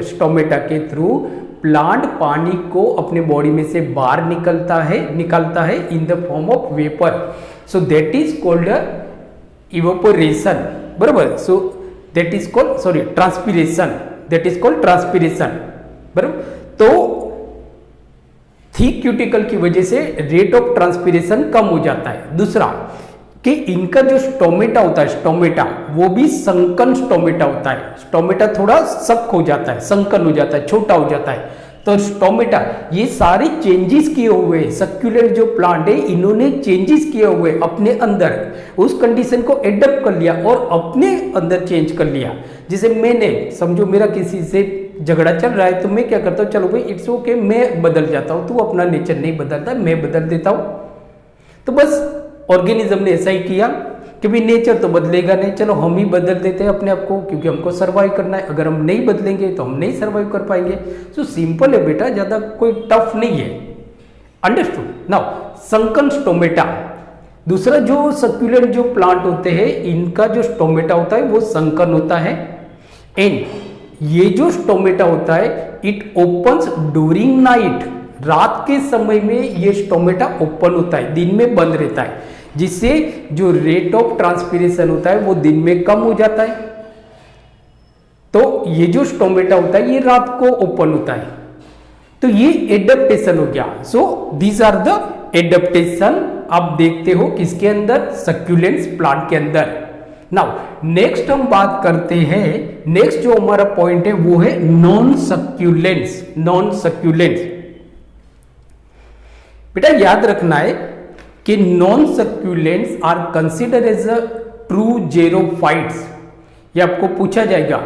स्टोमेटा के थ्रू प्लांट पानी को अपने बॉडी में से बाहर निकालता है in the form of vapour. So that is called evaporation बराबर, so that is called sorry transpiration, that is called transpiration बराबर। तो थिक क्यूटिकल की वजह से रेट ऑफ ट्रांसपिरेशन कम हो जाता है। दूसरा कि इनका जो स्टोमेटा होता है, स्टोमेटा वो भी संकन स्टोमेटा होता है, स्टोमेटा थोड़ा सक हो जाता है, संकन हो जाता है, छोटा हो जाता है। तो स्टोमेटा ये सारे चेंजेस किए हुए, सक्यूलेंट जो प्लांट है इन्होंने चेंजेस किए हुए अपने अंदर, उस कंडीशन को एडप्ट कर लिया और अपने अंदर चेंज कर लिया। जैसे मैंने समझो मेरा किसी से झगड़ा चल रहा है तो मैं क्या करता हूँ, चलो भाई इट्स ओके, मैं बदल जाता हूँ, तू अपना नेचर नहीं बदलता, मैं बदल देता हूँ। तो बस ऑर्गेनिज्म ने ऐसा ही किया कि भाई नेचर तो बदलेगा नहीं, चलो हम ही बदल देते हैं अपने आप को, क्योंकि हमको सर्वाइव करना है, अगर हम नहीं बदलेंगे तो हम नहीं सर्वाइव कर पाएंगे। सो सिंपल है बेटा, ज़्यादा कोई टफ नहीं है, अंडरस्टूड। नाउ संकन स्टोमेटा, दूसरा जो सक्यूलेंट जो प्लांट होते हैं इनका जो स्टोमेटा होता है वो संकन होता है एंड ये जो स्टोमेटा होता है इट ओपन्स ड्यूरिंग नाइट, रात के समय में ये स्टोमेटा ओपन होता है, दिन में बंद रहता है, जिससे जो रेट ऑफ ट्रांसपिरेशन होता है वो दिन में कम हो जाता है। तो ये जो स्टोमेटा होता है ये रात को ओपन होता है। तो ये एडेप्टेशन हो गया। So these are the adaptation आप देखते हो किसके अंदर, सक्यूलेंट्स प्लांट के अंदर। नाउ नेक्स्ट हम बात करते हैं, नेक्स्ट जो हमारा पॉइंट है वो है नॉन सक्यूलेंट्स। नॉन सक्यूलेंट्स बेटा याद रखना है कि non succulents are consider as a true xerophytes. ये आपको पूछा जाएगा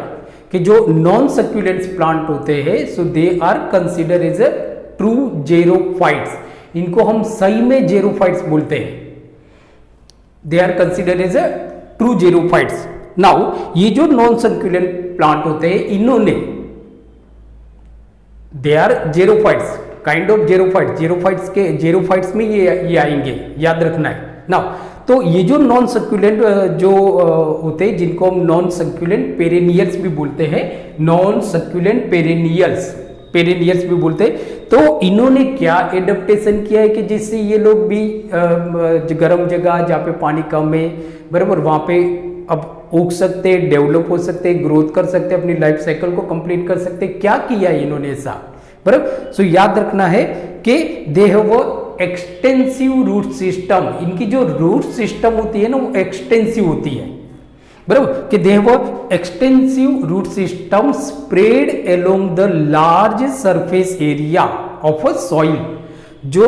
कि जो नॉन सक्यूलेंट्स प्लांट होते हैं so they are consider as a true xerophytes. इनको हम सही में जेरोफाइट्स बोलते हैं, they are consider as a true xerophytes. Now ये जो नॉन सक्यूलेंट प्लांट होते हैं इन्होंने, they are xerophytes, kind of xerophytes, xerophytes में ये आएंगे, याद रखना है। नाउ तो ये जो नॉन सक्यूलेंट जो होते हैं, जिनको हम नॉन सक्यूलेंट पेरेनियल्स भी बोलते हैं, नॉन सक्यूलेंट पेरेनियल्स भी बोलते हैं, तो इन्होंने क्या एडेप्टेशन किया है कि जिससे ये लोग भी गर्म जगह जहाँ पे पानी कम है, बराबर, वहाँ पे अब उग सकते हैं, डेवलप हो सकते हैं, ग्रोथ कर सकते हैं, अपनी लाइफ साइकिल को कंप्लीट कर सकते हैं। क्या किया है इन्होंने ऐसा, बराबर। सो याद रखना है कि they have extensive root system, इनकी जो रूट सिस्टम होती है ना वो एक्सटेंसिव होती है, बराबर, कि they have extensive root system spread along the large surface area of a soil. जो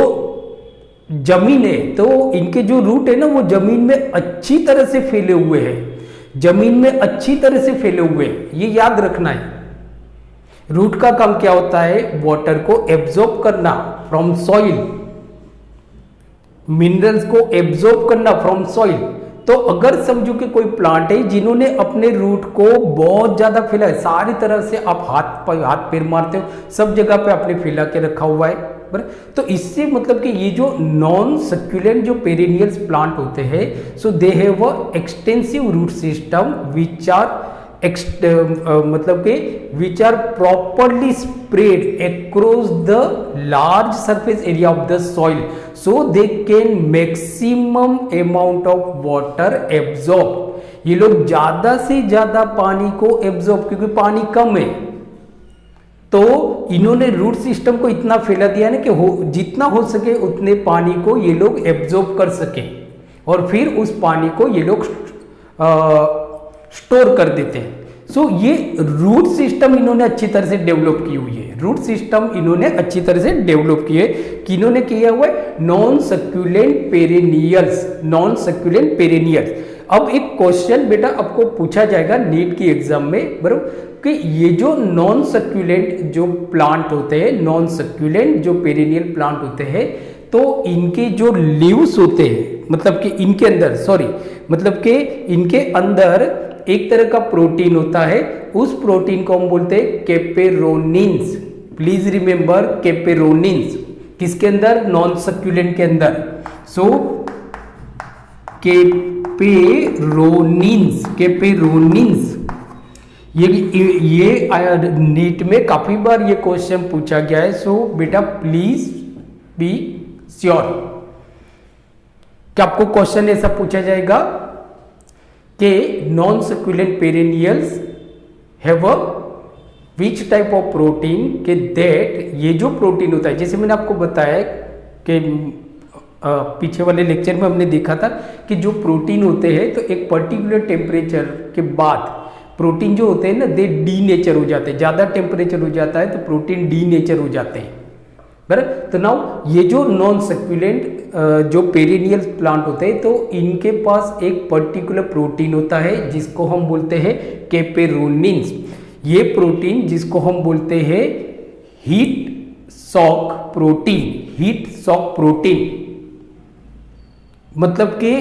जमीन है तो इनके जो रूट है ना वो जमीन में अच्छी तरह से फैले हुए हैं, जमीन में अच्छी तरह से फैले हुए हैं, ये याद रखना है। रूट का काम क्या होता है, वाटर को एब्जॉर्ब करना फ्रॉम सॉइल, मिनरल्स को एब्जॉर्ब करना फ्रॉम सॉइल। तो अगर समझो कि कोई प्लांट है जिन्होंने अपने रूट को बहुत ज्यादा फैला है, सारी तरह से आप हाथ पैर मारते हो, सब जगह पे आपने फैला के रखा हुआ है, तो इससे मतलब कि ये जो नॉन सक्यूलेंट जो पेरेनियल्स प्लांट होते हैं, so they have a extensive root system which are मतलब के which are properly spread across the large surface area of the soil, so they can maximum amount of water absorb. ये लोग ज्यादा से ज्यादा पानी को एब्जॉर्ब, क्योंकि पानी कम है तो इन्होंने रूट सिस्टम को इतना फैला दिया ना कि जितना हो सके उतने पानी को ये लोग एब्जॉर्ब कर सके और फिर उस पानी को ये लोग स्टोर कर देते हैं। सो ये रूट सिस्टम इन्होंने अच्छी तरह से डेवलप की हुई है, रूट सिस्टम इन्होंने अच्छी तरह से डेवलप किए, कि इन्होंने किया हुआ है non succulent perennials, non succulent perennials. अब एक क्वेश्चन बेटा आपको पूछा जाएगा नीट की एग्जाम में, बराबर, कि ये जो नॉन सक्यूलेंट जो प्लांट होते हैं, नॉन सक्यूलेंट जो पेरेनियल प्लांट होते हैं, तो इनके जो लीव्स होते हैं, मतलब कि इनके अंदर मतलब कि इनके अंदर एक तरह का प्रोटीन होता है, उस प्रोटीन को हम बोलते हैं केपेरोनिन्स। प्लीज रिमेंबर केपेरोनिन्स, किसके अंदर, नॉन सक्यूलेंट के अंदर। सो केपेरोनिन्स ये नीट में काफी बार ये क्वेश्चन पूछा गया है। सो बेटा प्लीज बी श्योर कि आपको क्वेश्चन ऐसा पूछा जाएगा कि non succulent perennials have a which type of protein, के दैट ये जो प्रोटीन होता है, जैसे मैंने आपको बताया कि पीछे वाले लेक्चर में हमने देखा था कि जो प्रोटीन होते हैं तो एक पर्टिकुलर टेम्परेचर के बाद प्रोटीन जो होते हैं ना दे डीनेचर हो जाते हैं, ज़्यादा टेम्परेचर हो जाता है तो प्रोटीन डीनेचर हो जाते हैं, बराबर। तो नाउ ये जो नॉन सक्यूलेंट जो पेरेनियल प्लांट होते हैं तो इनके पास एक पर्टिकुलर प्रोटीन होता है जिसको हम बोलते हैं केपेरोनिन्स। ये प्रोटीन जिसको हम बोलते हैं हीट शॉक प्रोटीन, मतलब कि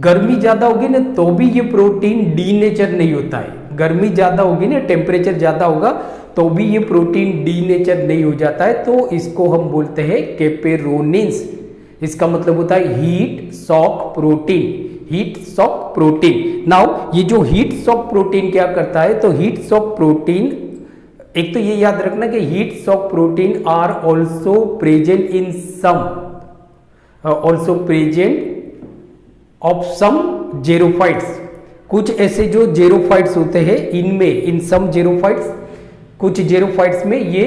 गर्मी ज्यादा होगी ना तो भी ये प्रोटीन डीनेचर नहीं होता है, गर्मी ज्यादा होगी ना, टेम्परेचर ज्यादा होगा तो भी ये प्रोटीन डीनेचर नहीं हो जाता है, तो इसको हम बोलते हैं केपेरोनिन्स। इसका मतलब होता है हीट शॉक प्रोटीन। नाउ ये जो हीट शॉक प्रोटीन क्या करता है, तो हीट शॉक प्रोटीन, एक तो ये याद रखना कि heat shock protein are also present in of some xerophytes. कुछ ऐसे जो जेरोफाइट्स होते हैं इनमें, इन सम जेरोफाइट्स, कुछ जेरोफाइट्स में ये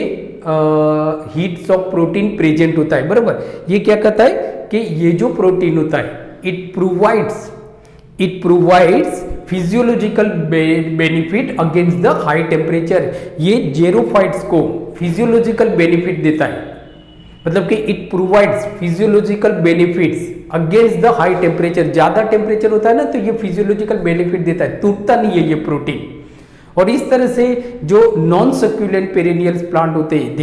हीट शॉक प्रोटीन प्रेजेंट होता है, बराबर। ये क्या कहता है कि ये जो प्रोटीन होता है it provides physiological benefit against the high temperature. ये जेरोफाइट्स को फिजियोलॉजिकल बेनिफिट देता है, मतलब कि it provides physiological benefits against the high temperature. ज्यादा टेम्परेचर होता है ना तो ये फिजियोलॉजिकल बेनिफिट देता है, टूटता नहीं है ये प्रोटीन। और इस तरह से जो नॉन सक्यूलेंट पेरेनियल्स प्लांट होते हैं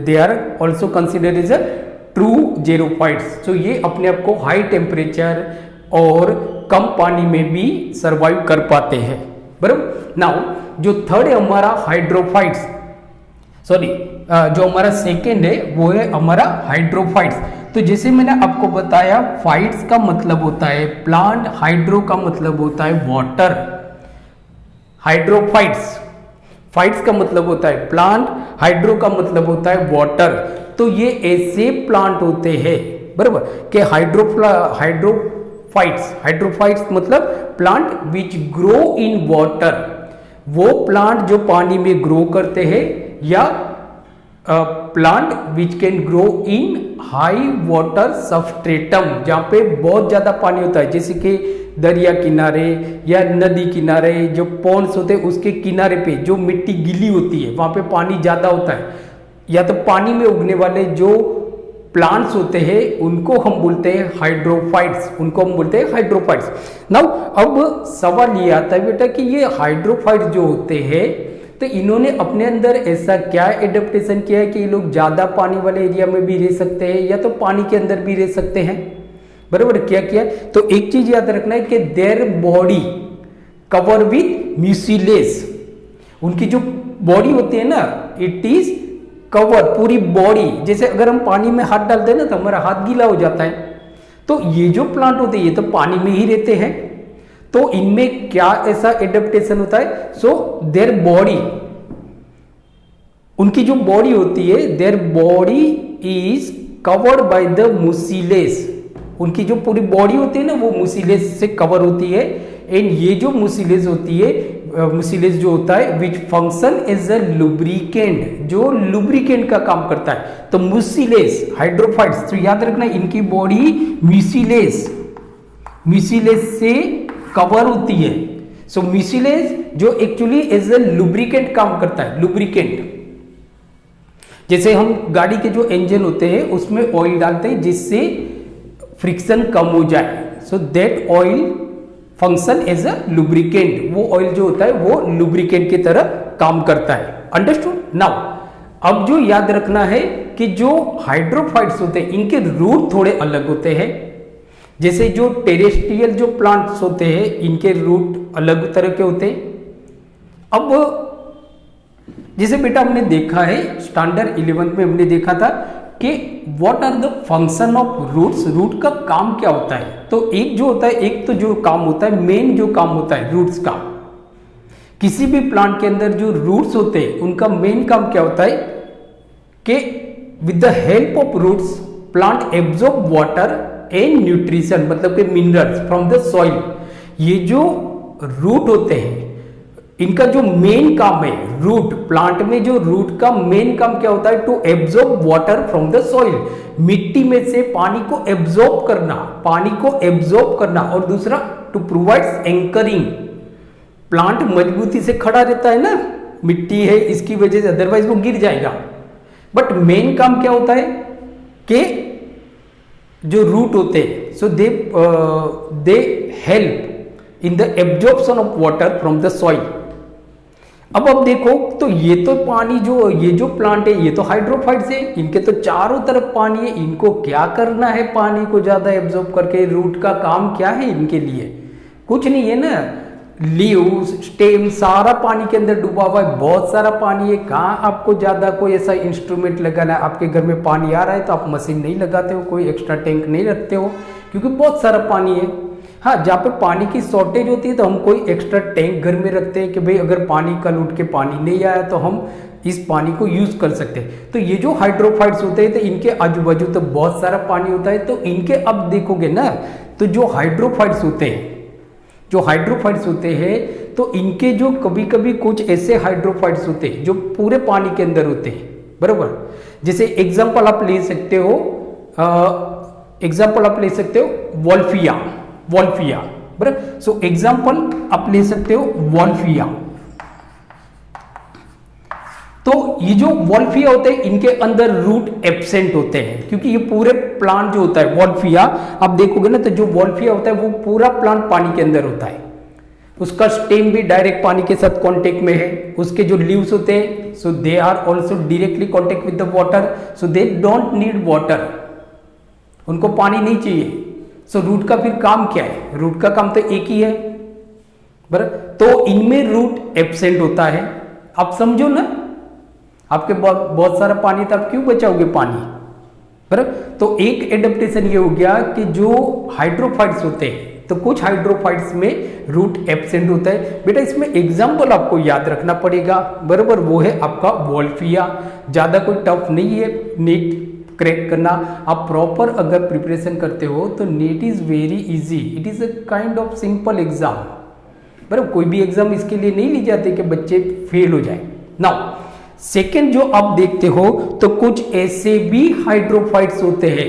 they are also considered as a true xerophytes. तो ये अपने आप को हाई टेम्परेचर और कम पानी में भी सर्वाइव कर पाते हैं, बराबर। नाउ जो थर्ड है हमारा हाइड्रोफाइट्स, जो हमारा सेकेंड है वो है हमारा हाइड्रोफाइट्स। तो जैसे मैंने आपको बताया, फाइट्स का मतलब होता है प्लांट, हाइड्रो का मतलब होता है वाटर, हाइड्रोफाइट्स, फाइट्स का मतलब होता है प्लांट, हाइड्रो का मतलब होता है वाटर। तो ये ऐसे प्लांट होते हैं, बराबर, कि हाइड्रोफाइट्स मतलब plant which grow in water, वो प्लांट जो पानी में ग्रो करते हैं, या plant which can grow in high water substratum, जहाँ पे बहुत ज्यादा पानी होता है, जैसे कि दरिया किनारे या नदी किनारे, जो पॉन्ड्स होते हैं उसके किनारे पे जो मिट्टी गीली होती है वहां पे पानी ज्यादा होता है, या तो पानी में उगने वाले जो प्लांट्स होते हैं उनको हम बोलते हैं हाइड्रोफाइट्स, उनको हम बोलते हैं हाइड्रोफाइट्स। नाउ अब सवाल ये आता है बेटा कि ये हाइड्रोफाइट्स जो होते हैं, तो इन्होंने अपने अंदर ऐसा क्या एडेप्टेशन किया है कि ये लोग ज्यादा पानी वाले एरिया में भी रह सकते हैं या तो पानी के अंदर भी रह सकते हैं, बराबर। क्या किया, तो एक चीज याद रखना है कि देयर बॉडी कवर विथ म्यूसिलेस, उनकी जो बॉडी होती है ना, इट इज कवर, पूरी बॉडी, जैसे अगर हम पानी में हाथ डालते हैं ना तो हमारा हाथ गीला हो जाता है, तो ये जो प्लांट होते हैं ये तो पानी में ही रहते हैं, तो इनमें क्या ऐसा एडेप्टेशन होता है, सो देयर बॉडी, उनकी जो बॉडी होती है, their body is covered by the mucilage, उनकी जो पूरी बॉडी होती है ना वो मुसिलेस से कवर होती है। एंड ये जो मुसिलेस होती है, मुसिलेस जो होता है which function as a lubricant, जो लुब्रिकेंट का काम करता है, तो मुसिलेस हाइड्रोफाइट्स, तो याद रखना इनकी बॉडी म्यूसिलेस से कवर होती है। सो म्यूसिलेस जो एक्चुअली एज अ लुब्रिकेंट काम करता है, लुब्रिकेंट, जैसे हम गाड़ी के जो इंजन होते हैं उसमें ऑयल डालते हैं जिससे फ्रिक्शन कम हो जाए, so that oil function as a lubricant, वो ऑयल जो होता है वो लुब्रिकेंट की तरह काम करता है। अंडरस्टूड। नाउ अब जो याद रखना है कि जो हाइड्रोफाइट्स होते हैं इनके रूट थोड़े अलग होते हैं, जैसे जो टेरेस्ट्रियल जो प्लांट्स होते हैं इनके रूट अलग तरह के होते हैं। अब जैसे बेटा हमने देखा है स्टैंडर्ड 11th में हमने देखा था कि what are the function of roots, root का काम क्या होता है, तो एक जो होता है, एक तो जो काम होता है, मेन जो काम होता है रूट्स का, किसी भी प्लांट के अंदर जो रूट्स होते हैं उनका मेन काम क्या होता है कि with the help of roots plant absorb water and nutrition, मतलब कि मिनरल्स फ्रॉम द सॉइल। ये जो रूट होते हैं इनका जो मेन काम है, रूट, प्लांट में जो रूट का मेन काम क्या होता है, to absorb water from the soil, मिट्टी में से पानी को एब्जॉर्ब करना, और दूसरा टू प्रोवाइड एंकरिंग, प्लांट मजबूती से खड़ा रहता है ना, मिट्टी है इसकी वजह से, अदरवाइज वो गिर जाएगा। बट मेन काम क्या होता है कि जो रूट होते हैं, so they help in the absorption of water from the soil. अब देखो, तो ये तो पानी जो, ये जो प्लांट है ये तो हाइड्रोफाइट्स है, इनके तो चारों तरफ पानी है, इनको क्या करना है पानी को ज्यादा एब्जॉर्ब करके, रूट का काम क्या है इनके लिए, कुछ नहीं है ना, लीव्स, स्टेम सारा पानी के अंदर डूबा हुआ है, बहुत सारा पानी है, कहाँ आपको ज्यादा कोई ऐसा इंस्ट्रूमेंट लगाना है, आपके घर में पानी आ रहा है तो आप मशीन नहीं लगाते हो, कोई एक्स्ट्रा टैंक नहीं रखते हो क्योंकि बहुत सारा पानी है। हाँ, जहाँ पे पानी की शॉर्टेज होती है तो हम कोई एक्स्ट्रा टैंक घर में रखते हैं कि भाई अगर पानी कल उठ के पानी नहीं आया तो हम इस पानी को यूज कर सकते हैं। तो ये जो हाइड्रोफाइट्स होते हैं तो इनके आजू बाजू तो बहुत सारा पानी होता है, तो इनके अब देखोगे ना, तो जो हाइड्रोफाइट्स होते हैं तो इनके जो कभी कभी कुछ ऐसे हाइड्रोफाइट्स होते हैं जो पूरे पानी के अंदर होते हैं, बराबर। जैसे एग्जाम्पल आप ले सकते हो, वॉल्फिया, बराबर। सो एग्जाम्पल आप ले सकते हो वॉल्फिया। तो ये जो वॉल्फिया होते हैं इनके अंदर रूट एब्सेंट होते हैं, क्योंकि ये पूरे प्लांट जो होता है वॉल्फिया, आप देखोगे ना तो जो वॉल्फिया होता है वो पूरा प्लांट पानी के अंदर होता है, उसका स्टेम भी डायरेक्ट पानी के साथ कांटेक्ट में है, उसके जो लीव्स होते हैं so they are also directly contact with the water, so they don't need water, उनको पानी नहीं चाहिए। सो रूट का फिर काम क्या है, रूट का काम तो एक ही है, बराबर। तो इनमें रूट एब्सेंट होता है, आप समझो ना, आपके बहुत सारा पानी था, आप क्यों बचाओगे पानी, बराबर। तो एक एडेप्टेशन ये हो गया कि जो हाइड्रोफाइट्स होते हैं, तो कुछ हाइड्रोफाइट्स में रूट एब्सेंट होता है। बेटा इसमें एग्जाम्पल आपको याद रखना पड़ेगा, बराबर, वो है आपका वॉल्फिया। ज़्यादा कोई टफ नहीं है नीट क्रैक करना। आप प्रॉपर अगर प्रिपरेशन करते हो तो NEET is very easy, it is a kind of simple exam, बराबर। कोई भी एग्जाम इसके लिए नहीं ली जाती कि बच्चे फेल हो जाए। नाउ सेकेंड जो आप देखते हो तो कुछ ऐसे भी हाइड्रोफाइट्स होते हैं,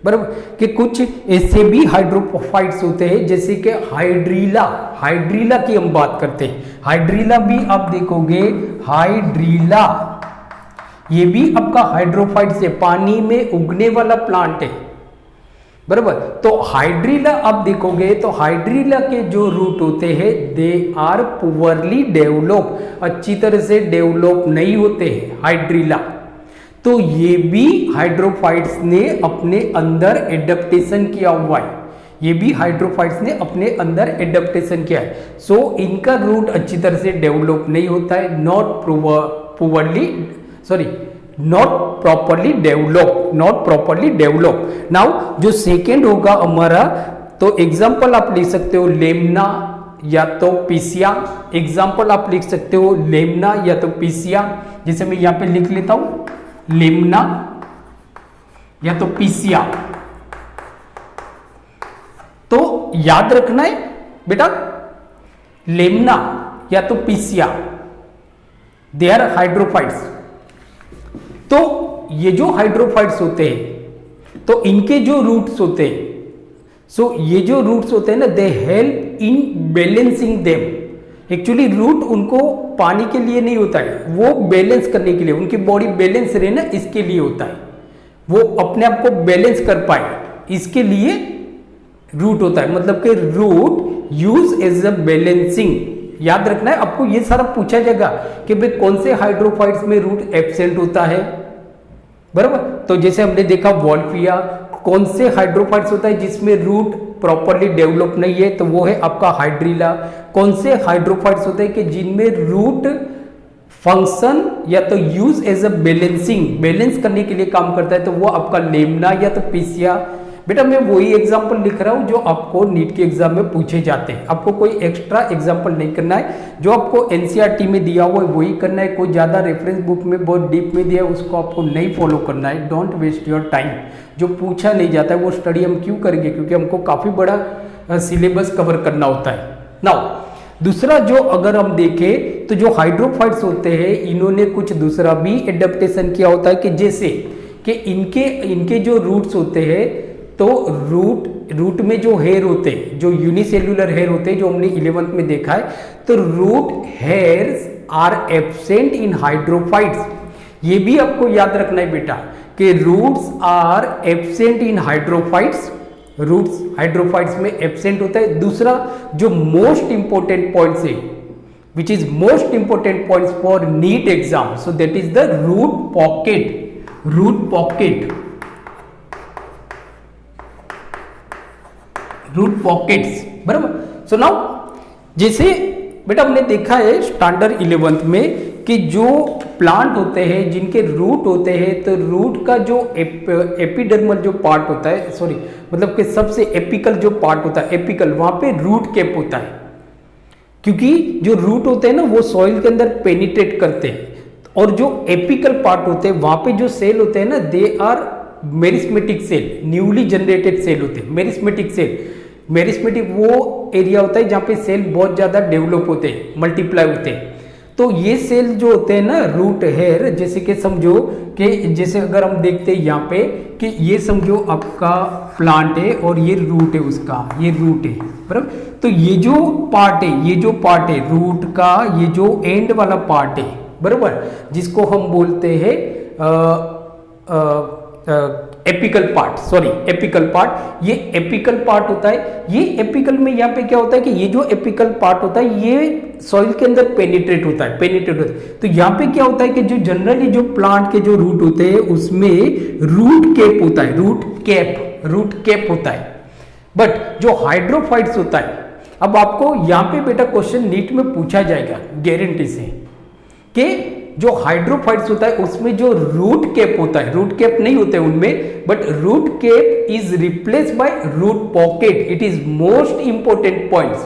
बराबर, कि कुछ ऐसे भी हाइड्रोफाइट्स होते हैं जैसे कि हाइड्रीला। हाइड्रीला की हम बात करते हैं, हाइड्रीला भी आप देखोगे, हाइड्रीला ये भी आपका हाइड्रोफाइट से पानी में उगने वाला प्लांट है, बराबर। तो हाइड्रीला आप देखोगे तो हाइड्रीला के जो रूट होते हैं दे आर पुअरली डेवलप, अच्छी तरह से डेवलप नहीं होते हैं हाइड्रीला। तो ये भी हाइड्रोफाइट्स ने अपने अंदर एडेप्टेशन किया हुआ है, ये भी हाइड्रोफाइट्स ने अपने अंदर एडेप्टेशन किया है। सो इनका रूट अच्छी तरह से डेवलप नहीं होता है, नॉट प्रॉपरली डेवलप। नाउ जो सेकेंड होगा हमारा, तो एग्जाम्पल आप लिख सकते हो लेमना या तो पिसिया। एग्जाम्पल आप लिख सकते हो लेमना या तो पिसिया, जैसे मैं यहां पे लिख लेता हूं लेमना या तो पिसिया। तो याद रखना है बेटा, लेमना या तो पिसिया दे आर हाइड्रोफाइट्स। तो ये जो हाइड्रोफाइट्स होते हैं तो इनके जो रूट्स होते हैं, सो ये जो रूट्स होते हैं ना, they help in balancing them. Actually root उनको पानी के लिए नहीं होता है, वो बैलेंस करने के लिए, उनकी बॉडी बैलेंस रहे ना, इसके लिए होता है, वो अपने आप को बैलेंस कर पाए, इसके लिए रूट होता है। मतलब कि root use as a balancing. याद रखना है आपको, ये सारा पूछा जाएगा कि भाई कौन से हाइड्रोफाइट्स में रूट एब्सेंट होता है, बराबर। तो जैसे हमने देखा वॉल्फिया, कौन से हाइड्रोफाइट्स होता है जिसमें रूट प्रॉपरली डेवलप नहीं है, तो वो है आपका हाइड्रीला। कौन से हाइड्रोफाइट्स होते हैं कि जिनमें रूट फंक्शन या तो use as a balancing, balance करने के लिए काम करता है, तो वो आपका लेमना या तो पिसिया। बेटा मैं वही एग्जाम्पल लिख रहा हूं जो आपको नीट के एग्जाम में पूछे जाते हैं, आपको कोई एक्स्ट्रा एग्जाम्पल नहीं करना है, जो आपको एनसीईआरटी में दिया हुआ है वही करना है। कोई ज़्यादा रेफरेंस बुक में बहुत डीप में दिया है उसको आपको नहीं फॉलो करना है। डोंट वेस्ट योर टाइम, जो पूछा नहीं जाता है वो स्टडी हम क्यों करेंगे, क्योंकि हमको काफ़ी बड़ा सिलेबस कवर करना होता है। नाउ दूसरा जो अगर हम देखें तो जो हाइड्रोफाइट्स होते हैं इन्होंने कुछ दूसरा भी एडेप्टेशन किया होता है, कि जैसे कि इनके जो रूट्स होते हैं, तो रूट में जो हेयर होते हैं, जो यूनिसेल्युलर हेयर होते हैं, जो हमने 11th में देखा है, तो root hairs are absent in hydrophytes. ये भी आपको याद रखना है बेटा कि roots are absent in hydrophytes, roots hydrophytes में एब्सेंट होता है। दूसरा जो मोस्ट इंपॉर्टेंट पॉइंट्स है, which is most important points for NEET exam, so that is the root pocket, root pockets, बराबर। सो नाउ जैसे बेटा हमने देखा है स्टैंडर्ड 11th में कि जो प्लांट होते हैं जिनके रूट होते हैं, तो रूट का जो एपिडर्मल जो पार्ट होता है, सॉरी मतलब कि सबसे एपिकल जो पार्ट होता है, एपिकल, वहां पे रूट कैप होता है, क्योंकि जो रूट होते हैं ना वो सॉइल के अंदर पेनिट्रेट करते हैं, और जो एपिकल पार्ट होते हैं वहां पे जो सेल होते हैं ना, they are meristematic cell, newly generated cell होते हैं। मेरिस्मेटिक सेल, मेरिस्मेटिक वो एरिया होता है जहाँ पे सेल बहुत ज़्यादा डेवलप होते हैं, मल्टीप्लाई होते हैं। तो ये सेल जो होते हैं ना रूट हेयर, जैसे कि समझो कि जैसे अगर हम देखते हैं यहाँ पे कि ये समझो आपका प्लांट है और ये रूट है उसका, ये रूट है, बराबर। तो ये जो पार्ट है, ये जो पार्ट है रूट का, ये जो एंड वाला पार्ट है, बराबर, जिसको हम बोलते हैं apical part, sorry apical part, ये एपिकल पार्ट होता है। ये एपिकल में यहाँ पे क्या होता है कि ये जो एपिकल पार्ट होता है ये सॉइल के अंदर पेनिट्रेट होता है, तो यहाँ पे क्या होता है कि जो जनरली जो प्लांट के जो रूट होते हैं उसमें रूट कैप होता है, रूट कैप होता है। बट जो हाइड्रोफाइट्स होता है, अब आपको यहाँ पे बेटा क्वेश्चन नीट में पूछा जाएगा गारंटी से कि जो हाइड्रोफाइट्स होता है उसमें जो रूट कैप होता है, रूट कैप नहीं होते उनमें, but root cap is replace by root pocket. It is most important points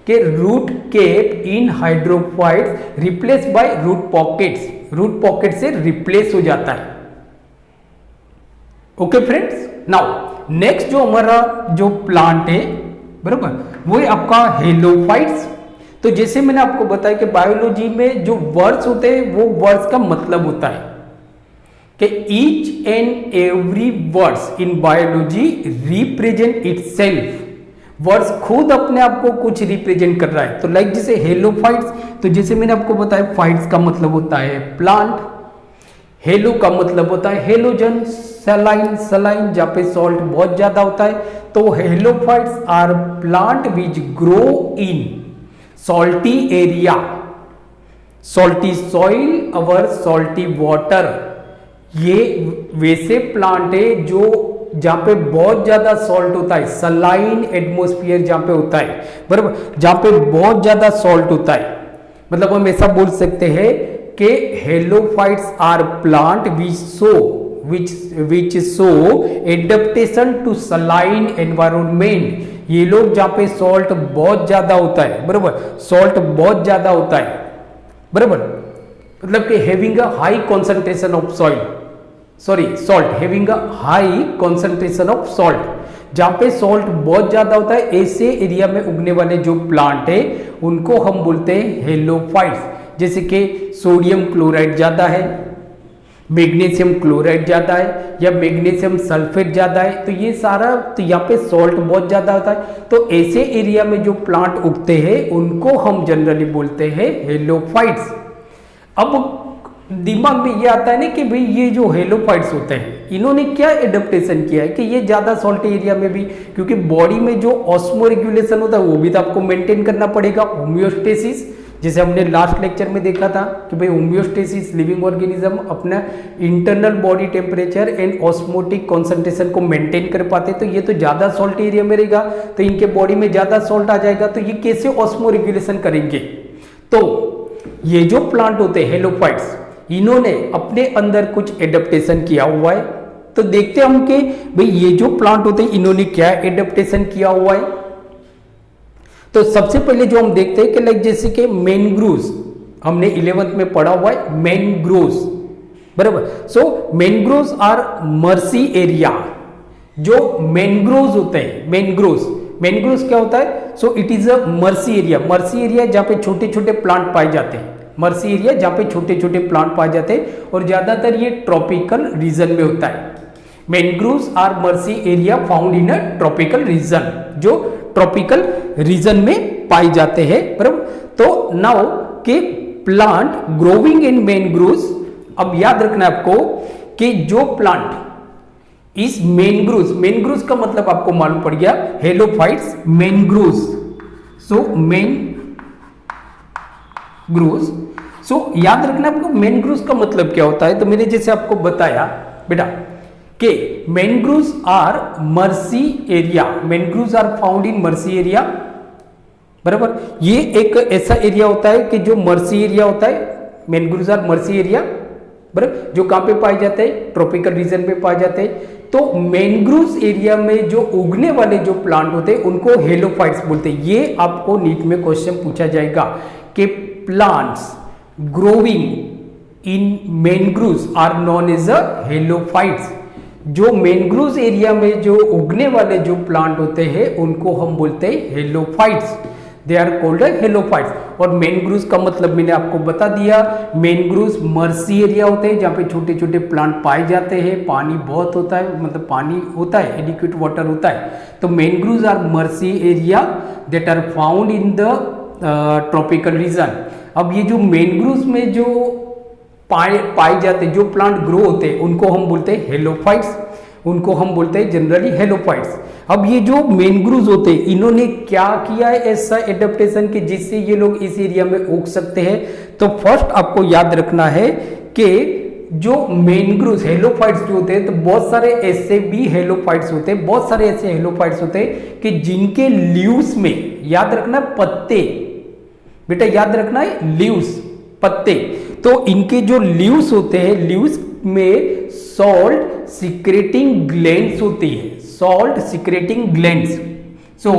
कि root cap in hydrophytes replace by root pockets, root pocket से रिप्लेस हो जाता है। ओके फ्रेंड्स, नाउ नेक्स्ट जो हमारा जो प्लांट है, बराबर, वो है आपका हेलोफाइट्स। तो जैसे मैंने आपको बताया कि बायोलॉजी में जो वर्ड्स होते हैं वो वर्ड्स का मतलब होता है कि each and every words in biology represent itself. Words खुद अपने आप को कुछ रिप्रेजेंट कर रहा है। तो लाइक जैसे हेलोफाइट्स, तो जैसे मैंने आपको बताया फाइट्स का मतलब होता है प्लांट, हेलो का मतलब होता है हेलोजन, सलाइन, सलाइन जहां पे सॉल्ट बहुत ज्यादा होता है। तो halophytes are plant which grow in salty area, salty soil और सॉल्टी वाटर। ये वैसे प्लांट है जो जहां पे बहुत ज्यादा सॉल्ट होता है, सलाइन एटमॉस्फेयर जहां पे होता है, बराबर, जहां पे बहुत ज्यादा सॉल्ट होता है। मतलब हम ऐसा बोल सकते हैं कि halophytes are plant which show adaptation to saline environment. ये लोग जहां पे सॉल्ट बहुत ज्यादा होता है, बराबर, सॉल्ट बहुत ज्यादा होता है, बराबर, मतलब कि having a high concentration of soil, sorry salt, having a high concentration of salt. जहां पे सॉल्ट बहुत ज्यादा होता है ऐसे एरिया में उगने वाले जो प्लांट है उनको हम बोलते हैं हेलोफाइट्स। जैसे कि सोडियम क्लोराइड ज्यादा है, मैग्नीशियम क्लोराइड ज्यादा है, या मैग्नीशियम सल्फेट ज्यादा है, तो ये सारा, तो यहाँ पे सॉल्ट बहुत ज्यादा होता है। तो ऐसे एरिया में जो प्लांट उगते हैं उनको हम जनरली बोलते हैं हेलोफाइट्स। अब दिमाग में ये आता है ना कि भाई ये जो हेलोफाइट्स होते हैं इन्होंने क्या एडेप्टेशन किया है कि ये ज्यादा सॉल्टी एरिया में भी, क्योंकि बॉडी में जो ऑस्मो रेगुलेशन होता है वो भी तो आपको मेंटेन करना पड़ेगा, होम्योस्टेसिस, जैसे हमने लास्ट लेक्चर में देखा था कि भाई होम्योस्टेसिस, लिविंग ऑर्गेनिज्म अपना internal body temperature and osmotic concentration को मेंटेन कर पाते। तो ये तो ज्यादा सॉल्ट एरिया में रहेगा तो इनके बॉडी में ज्यादा सॉल्ट आ जाएगा, तो ये कैसे ऑस्मो रेगुलेशन करेंगे। तो ये जो प्लांट होते हैं हेलोफाइट्स, इन्होंने अपने अंदर कुछ एडेप्टेशन किया हुआ है। तो देखते हैं हम कि भाई ये जो प्लांट होते हैं इन्होंने क्या एडेप्टेशन किया हुआ है। तो सबसे पहले जो हम देखते हैं कि लाइक जैसे कि मैंग्रोव्स, हमने 11th में पढ़ा हुआ है मैंग्रोव्स, बराबर। सो मैंग्रोव्स आर मर्सी एरिया। जो मैंग्रोव्स होते हैं, मैंग्रोव्स क्या होता है, so it is a mercy area. Mercy area जहां पे छोटे छोटे प्लांट पाए जाते हैं, मर्सी एरिया जहां पे छोटे छोटे प्लांट पाए जाते हैं, और ज्यादातर ये ट्रॉपिकल रीजन में होता है। Mangroves are marshy area found in a tropical region, जो ट्रॉपिकल रीजन में पाए जाते हैं, बराबर। तो नाउ के प्लांट ग्रोविंग इन मैंग्रोव्स, अब याद रखना है आपको कि जो प्लांट इस मैंग्रोव्स का मतलब आपको मालूम पड़ गया, हेलोफाइट्स मैंग्रोव्स, सो मैंग्रोव्स। सो याद रखना आपको मैंग्रोव्स का मतलब क्या होता है। तो मैंने जैसे आपको बताया बेटा कि mangroves are marshy area, mangroves are found in marshy area, बराबर। ये एक ऐसा एरिया होता है कि जो मर्सी एरिया होता है, मैंग्रोव्स आर मर्सी एरिया, बराबर, जो कहां पे पाए जाते हैं, ट्रॉपिकल रीजन में पाए जाते हैं। तो मैंग्रोव्स एरिया में जो उगने वाले जो प्लांट होते हैं उनको हेलोफाइट्स बोलते हैं। ये आपको नीट में क्वेश्चन पूछा जाएगा कि plants growing in mangroves are known as a halophytes. जो मैंग्रोव्स एरिया में जो उगने वाले जो प्लांट होते हैं उनको हम बोलते हैं halophytes, they are called halophytes. और मैंग्रोव्स का मतलब मैंने आपको बता दिया, मैंग्रोव्स मर्सी एरिया होते हैं जहाँ पे छोटे छोटे प्लांट पाए जाते हैं, पानी बहुत होता है, मतलब पानी होता है, एडिक्वेट वाटर होता है। तो mangroves are marshy area that are found in the tropical region. अब ये जो मैंग्रोव्स में जो पाए जाते, जो प्लांट ग्रो होते हैं उनको हम बोलते हैं हेलोफाइट्स, उनको हम बोलते हैं जनरली हेलोफाइट्स। अब ये जो मैंग्रोव्स होते हैं इन्होंने क्या किया है ऐसा एडेप्टेशन कि जिससे ये लोग इस एरिया में उग सकते हैं। तो फर्स्ट आपको याद रखना है कि जो मैंग्रोव्स हेलोफाइट्स जो होते हैं, तो बहुत सारे ऐसे भी हेलोफाइट्स होते हैं, बहुत सारे ऐसे हेलोफाइट्स होते हैं कि जिनके लीव्स में, याद रखना पत्ते, बेटा याद रखना है लीव्स, पत्ते। तो इनके जो लीव्स होते हैं, लीव्स में सॉल्ट सिक्रेटिंग ग्लैंड्स होती है, सॉल्ट सिक्रेटिंग ग्लैंड्स। सो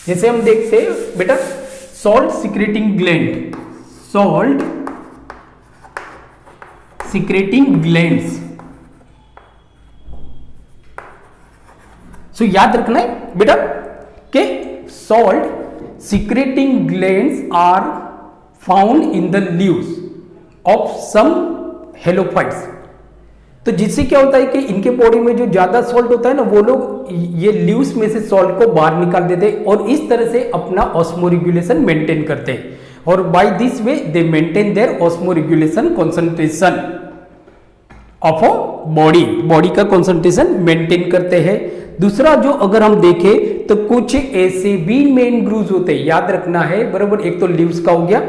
जैसे हम देखते हैं बेटा, salt secreting gland, salt secreting glands. So याद रखना है बेटा कि salt secreting glands are found in the leaves of some halophytes. तो जिससे क्या होता है कि इनके बॉडी में जो ज्यादा सॉल्ट होता है ना, वो लोग ये लीव्स में से सॉल्ट को बाहर निकाल देते हैं और इस तरह से अपना ऑस्मोरेगुलेशन मेंटेन करते हैं, और by this way they maintain their osmoregulation concentration of a body, body का कंसंट्रेशन मेंटेन करते हैं। दूसरा जो अगर हम देखें तो कुछ ऐसे भी मेन ग्रूव्स होते हैं, याद रखना है बराबर। एक तो लीव्स का हो गया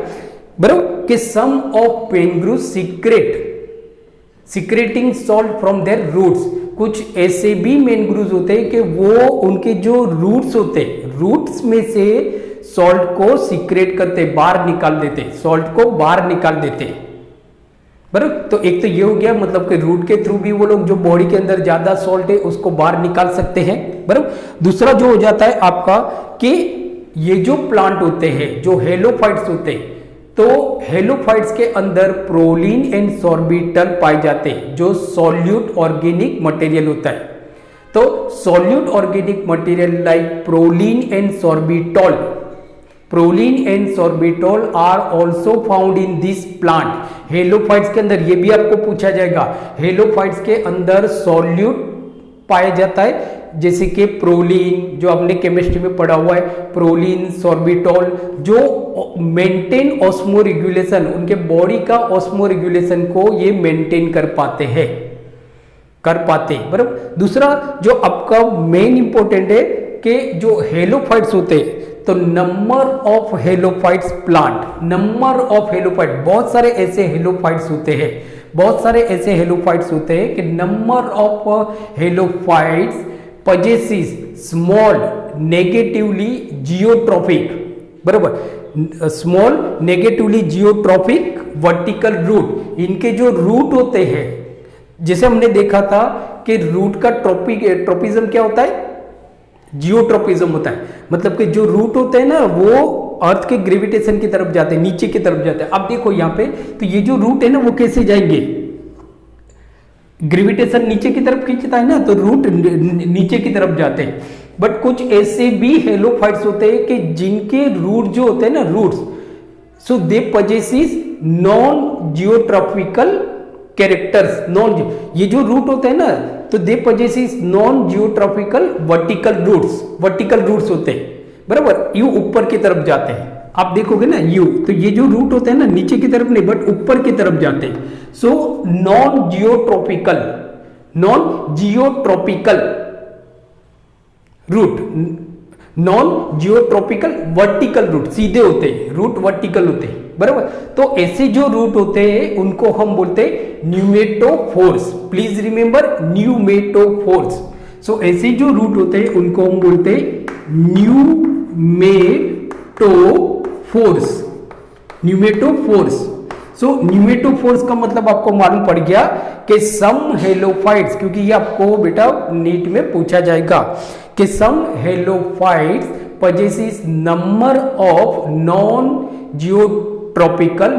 बराबर, कि some of mangroves secreting salt from their roots. कुछ ऐसे भी मेन ग्रूव्स होते हैं कि वो उनके जो रूट्स होते हैं, रूट्स में से सॉल्ट को सिक्रेट करते, बाहर निकाल देते, सॉल्ट को बाहर निकाल देते बराबर। तो एक तो ये हो गया, मतलब कि रूट के थ्रू भी वो लोग जो बॉडी के अंदर ज्यादा सॉल्ट है उसको बाहर निकाल सकते हैं बराबर। दूसरा जो हो जाता है आपका कि ये जो प्लांट होते हैं, जो हेलोफाइट्स होते हैं, तो हेलोफाइट्स के अंदर प्रोलीन एंड सॉर्बिटल पाए जाते हैं, जो सॉल्यूट ऑर्गेनिक मटेरियल होता है। तो solute organic material like proline and sorbitol, proline and sorbitol are also found in this plant. Halophytes के अंदर ये भी आपको पूछा जाएगा, हेलोफाइट्स के अंदर सॉल्यूट पाया जाता है, जैसे कि प्रोलीन, जो आपने केमिस्ट्री में पढ़ा हुआ है, प्रोलीन, सॉर्बिटॉल, जो मेंटेन ऑस्मोरेगुलेशन, उनके बॉडी का ऑस्मोरेगुलेशन को ये मेंटेन कर पाते हैं बराबर। दूसरा जो आपका मेन इंपॉर्टेंट है कि जो हेलोफाइट्स होते हैं, तो number of halophytes plant, number of halophyte, बहुत सारे ऐसे हेलोफाइट्स होते हैं, बहुत सारे ऐसे हेलोफाइट्स होते हैं कि number of halophytes possesses small negatively geotrophic बराबर, small negatively geotropic vertical root. इनके जो रूट होते हैं, जैसे हमने देखा था कि रूट का ट्रोपिज्म क्या होता है, जियोट्रोपिज्म होता है, मतलब कि जो रूट होते हैं ना वो अर्थ के ग्रेविटेशन की तरफ जाते हैं, नीचे की तरफ जाते हैं। अब देखो यहाँ पे, तो ये जो रूट है ना वो कैसे जाएंगे, ग्रेविटेशन नीचे की तरफ खींचता है ना, तो रूट नीचे की तरफ जाते हैं। बट कुछ ऐसे भी हेलोफाइट्स होते हैं कि जिनके रूट जो होते हैं ना, रूट्स, सो दे पजेसिस नॉन जियोट्रॉपिकल कैरेक्टर्स, ये जो रूट होते हैं ना, तो दे possesses non geotropical vertical roots होते हैं बराबर, यू ऊपर की तरफ जाते हैं। आप देखोगे ना यू, तो ये जो रूट होते हैं ना नीचे की तरफ नहीं बट ऊपर की तरफ जाते हैं। So non geotropical root, non geotropical vertical root, सीधे होते हैं, रूट वर्टिकल होते हैं बराबर। तो ऐसे जो रूट होते हैं उनको हम बोलते हैं pneumatophores. Please remember pneumatophores. So ऐसे जो रूट होते हैं उनको हम बोलते हैं न्यूमेटोफोर्स। सो न्यूमेटोफोर्स का मतलब आपको मालूम पड़ गया कि सम हेलोफाइट्स, क्योंकि ये आपको बेटा नीट में पूछा जाएगा कि some halophytes possesses number of non geotropical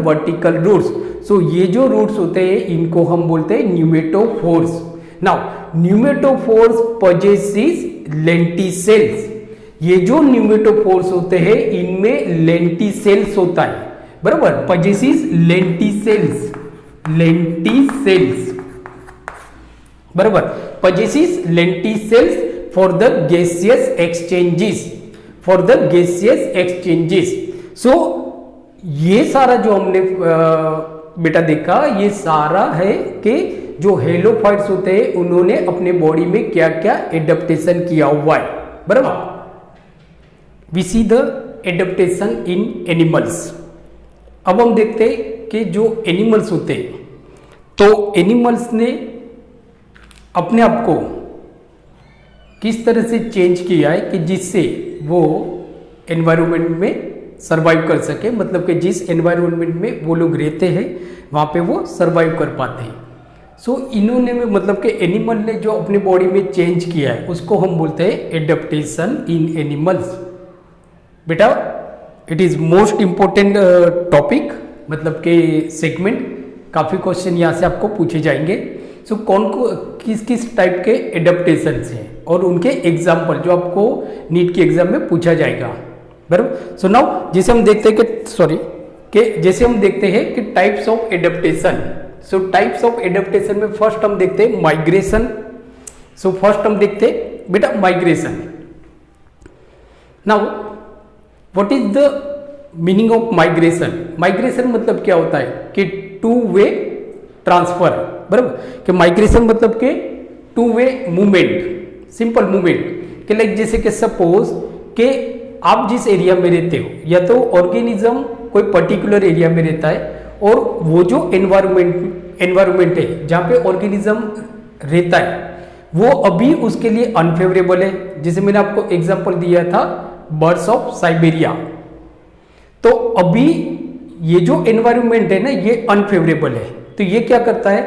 vertical roots. So ये जो रूट्स होते हैं इनको हम बोलते हैं pneumatophores. Now pneumatophores possesses lenticels. ये जो न्यूमेटोफोर्स होते हैं इनमें लेंटिसेल्स होता है बराबर, possesses लेंटिसेल्स बराबर, possesses lenticels for the gaseous exchanges. So ये सारा जो हमने बेटा देखा, ये सारा है कि जो हेलोफाइट्स होते हैं उन्होंने अपने बॉडी में क्या क्या एडेप्टेशन किया हुआ है बराबर। We see the adaptation in animals. अब हम देखते हैं कि जो एनिमल्स होते हैं, तो एनिमल्स ने अपने आप को किस तरह से चेंज किया है कि जिससे वो एनवायरनमेंट में सरवाइव कर सके, मतलब कि जिस एनवायरनमेंट में वो लोग रहते हैं वहाँ पे वो सरवाइव कर पाते हैं। सो इन्होंने में मतलब कि एनिमल ने जो अपनी बॉडी में चेंज किया है उसको हम बोलते हैं एडेप्टेशन इन एनिमल्स। बेटा it is most important topic, मतलब कि सेगमेंट, काफ़ी क्वेश्चन यहाँ से आपको पूछे जाएंगे। सो कौन को किस किस टाइप के एडेप्टेशन हैं और उनके एग्जाम्पल जो आपको नीट के एग्जाम में पूछा जाएगा, बराबर। सो नाउ जैसे हम देखते हैं कि जैसे हम देखते हैं कि types of adaptation. So types of adaptation में फर्स्ट हम देखते हैं माइग्रेशन। सो फर्स्ट हम देखते हैं बेटा migration. Now what is the meaning of migration? Migration मतलब क्या होता है कि टू वे ट्रांसफर, बराबर। कि माइग्रेशन मतलब कि two way movement, simple movement कि लाइक जैसे कि सपोज कि आप जिस एरिया में रहते हो या तो ऑर्गेनिज्म कोई पर्टिकुलर एरिया में रहता है और वो जो एनवायरमेंट है जहाँ पे ऑर्गेनिज्म रहता है वो अभी उसके लिए अनफेवरेबल है। जैसे मैंने आपको एग्जांपल दिया था बर्ड्स ऑफ साइबेरिया, तो अभी ये जो एनवायरमेंट है ना ये अनफेवरेबल है। तो ये क्या करता है,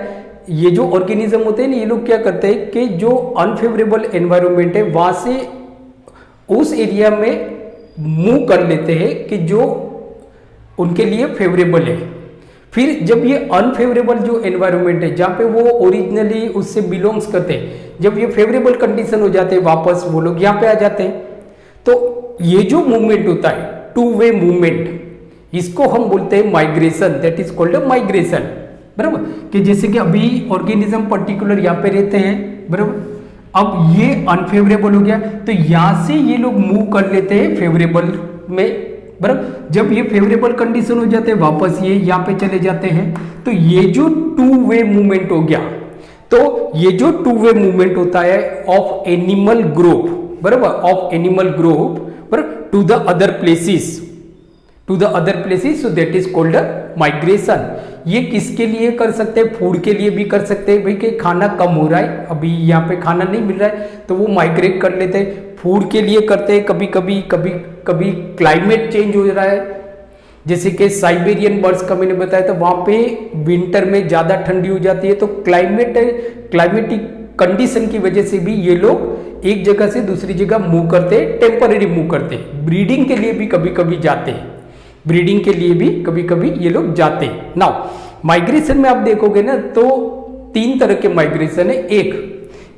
ये जो ऑर्गेनिज्म होते हैं ना ये लोग क्या करते हैं कि जो अनफेवरेबल एनवायरमेंट है वहां से उस एरिया में मूव कर लेते हैं कि जो उनके लिए फेवरेबल है। फिर जब ये अनफेवरेबल जो एनवायरनमेंट है जहाँ पे वो ओरिजिनली उससे बिलोंग्स करते हैं, जब ये फेवरेबल कंडीशन हो जाते हैं वापस वो लोग यहाँ पे आ जाते हैं। तो ये जो मूवमेंट होता है टू वे मूवमेंट, इसको हम बोलते हैं migration, that is called migration, बराबर। कि जैसे कि अभी ऑर्गेनिज्म पर्टिकुलर यहाँ पे रहते हैं, बराबर। अब ये अनफेवरेबल हो गया तो यहाँ से ये लोग मूव कर लेते हैं फेवरेबल में, बराबर। जब ये फेवरेबल कंडीशन हो जाते हैं वापस ये यहाँ पे चले जाते हैं। तो ये जो टू वे मूवमेंट हो गया, तो ये जो टू वे मूवमेंट होता है ऑफ एनिमल ग्रुप, बराबर, ऑफ एनिमल ग्रुप बराबर to the other places, so that is called migration. ये किसके लिए कर सकते हैं? फूड के लिए भी कर सकते हैं, भाई कि खाना कम हो रहा है, अभी यहाँ पे खाना नहीं मिल रहा है तो वो माइग्रेट कर लेते हैं। फूड के लिए करते हैं, कभी क्लाइमेट चेंज हो रहा है, जैसे कि साइबेरियन बर्ड्स का मैंने बताया था वहाँ पे विंटर में ज़्यादा ठंडी हो जाती है, तो क्लाइमेटिक कंडीशन की वजह से भी ये लोग एक जगह से दूसरी जगह मूव करते हैं, टेम्पररी मूव करते हैं। ब्रीडिंग के लिए भी कभी कभी जाते हैं, ब्रीडिंग के लिए भी कभी कभी ये लोग जाते हैं। नाउ माइग्रेशन में आप देखोगे ना तो तीन तरह के माइग्रेशन है। एक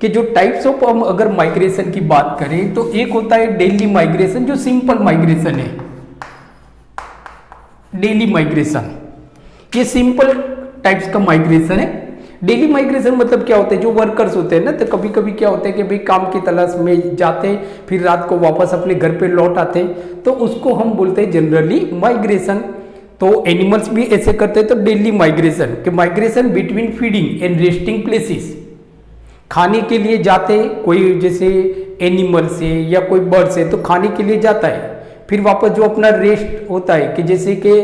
कि जो टाइप्स ऑफ हम अगर माइग्रेशन की बात करें तो एक होता है डेली माइग्रेशन, जो सिंपल माइग्रेशन है, डेली माइग्रेशन, ये सिंपल टाइप्स का माइग्रेशन है। डेली माइग्रेशन मतलब क्या होता है, जो वर्कर्स होते हैं ना तो कभी कभी क्या होता है कि भाई काम की तलाश में जाते हैं फिर रात को वापस अपने घर पे लौट आते हैं, तो उसको हम बोलते हैं जनरली माइग्रेशन। तो एनिमल्स भी ऐसे करते हैं। तो डेली माइग्रेशन कि migration between feeding and resting places, खाने के लिए जाते हैं कोई जैसे एनिमल से या कोई बर्ड से तो खाने के लिए जाता है, फिर वापस जो अपना रेस्ट होता है कि जैसे कि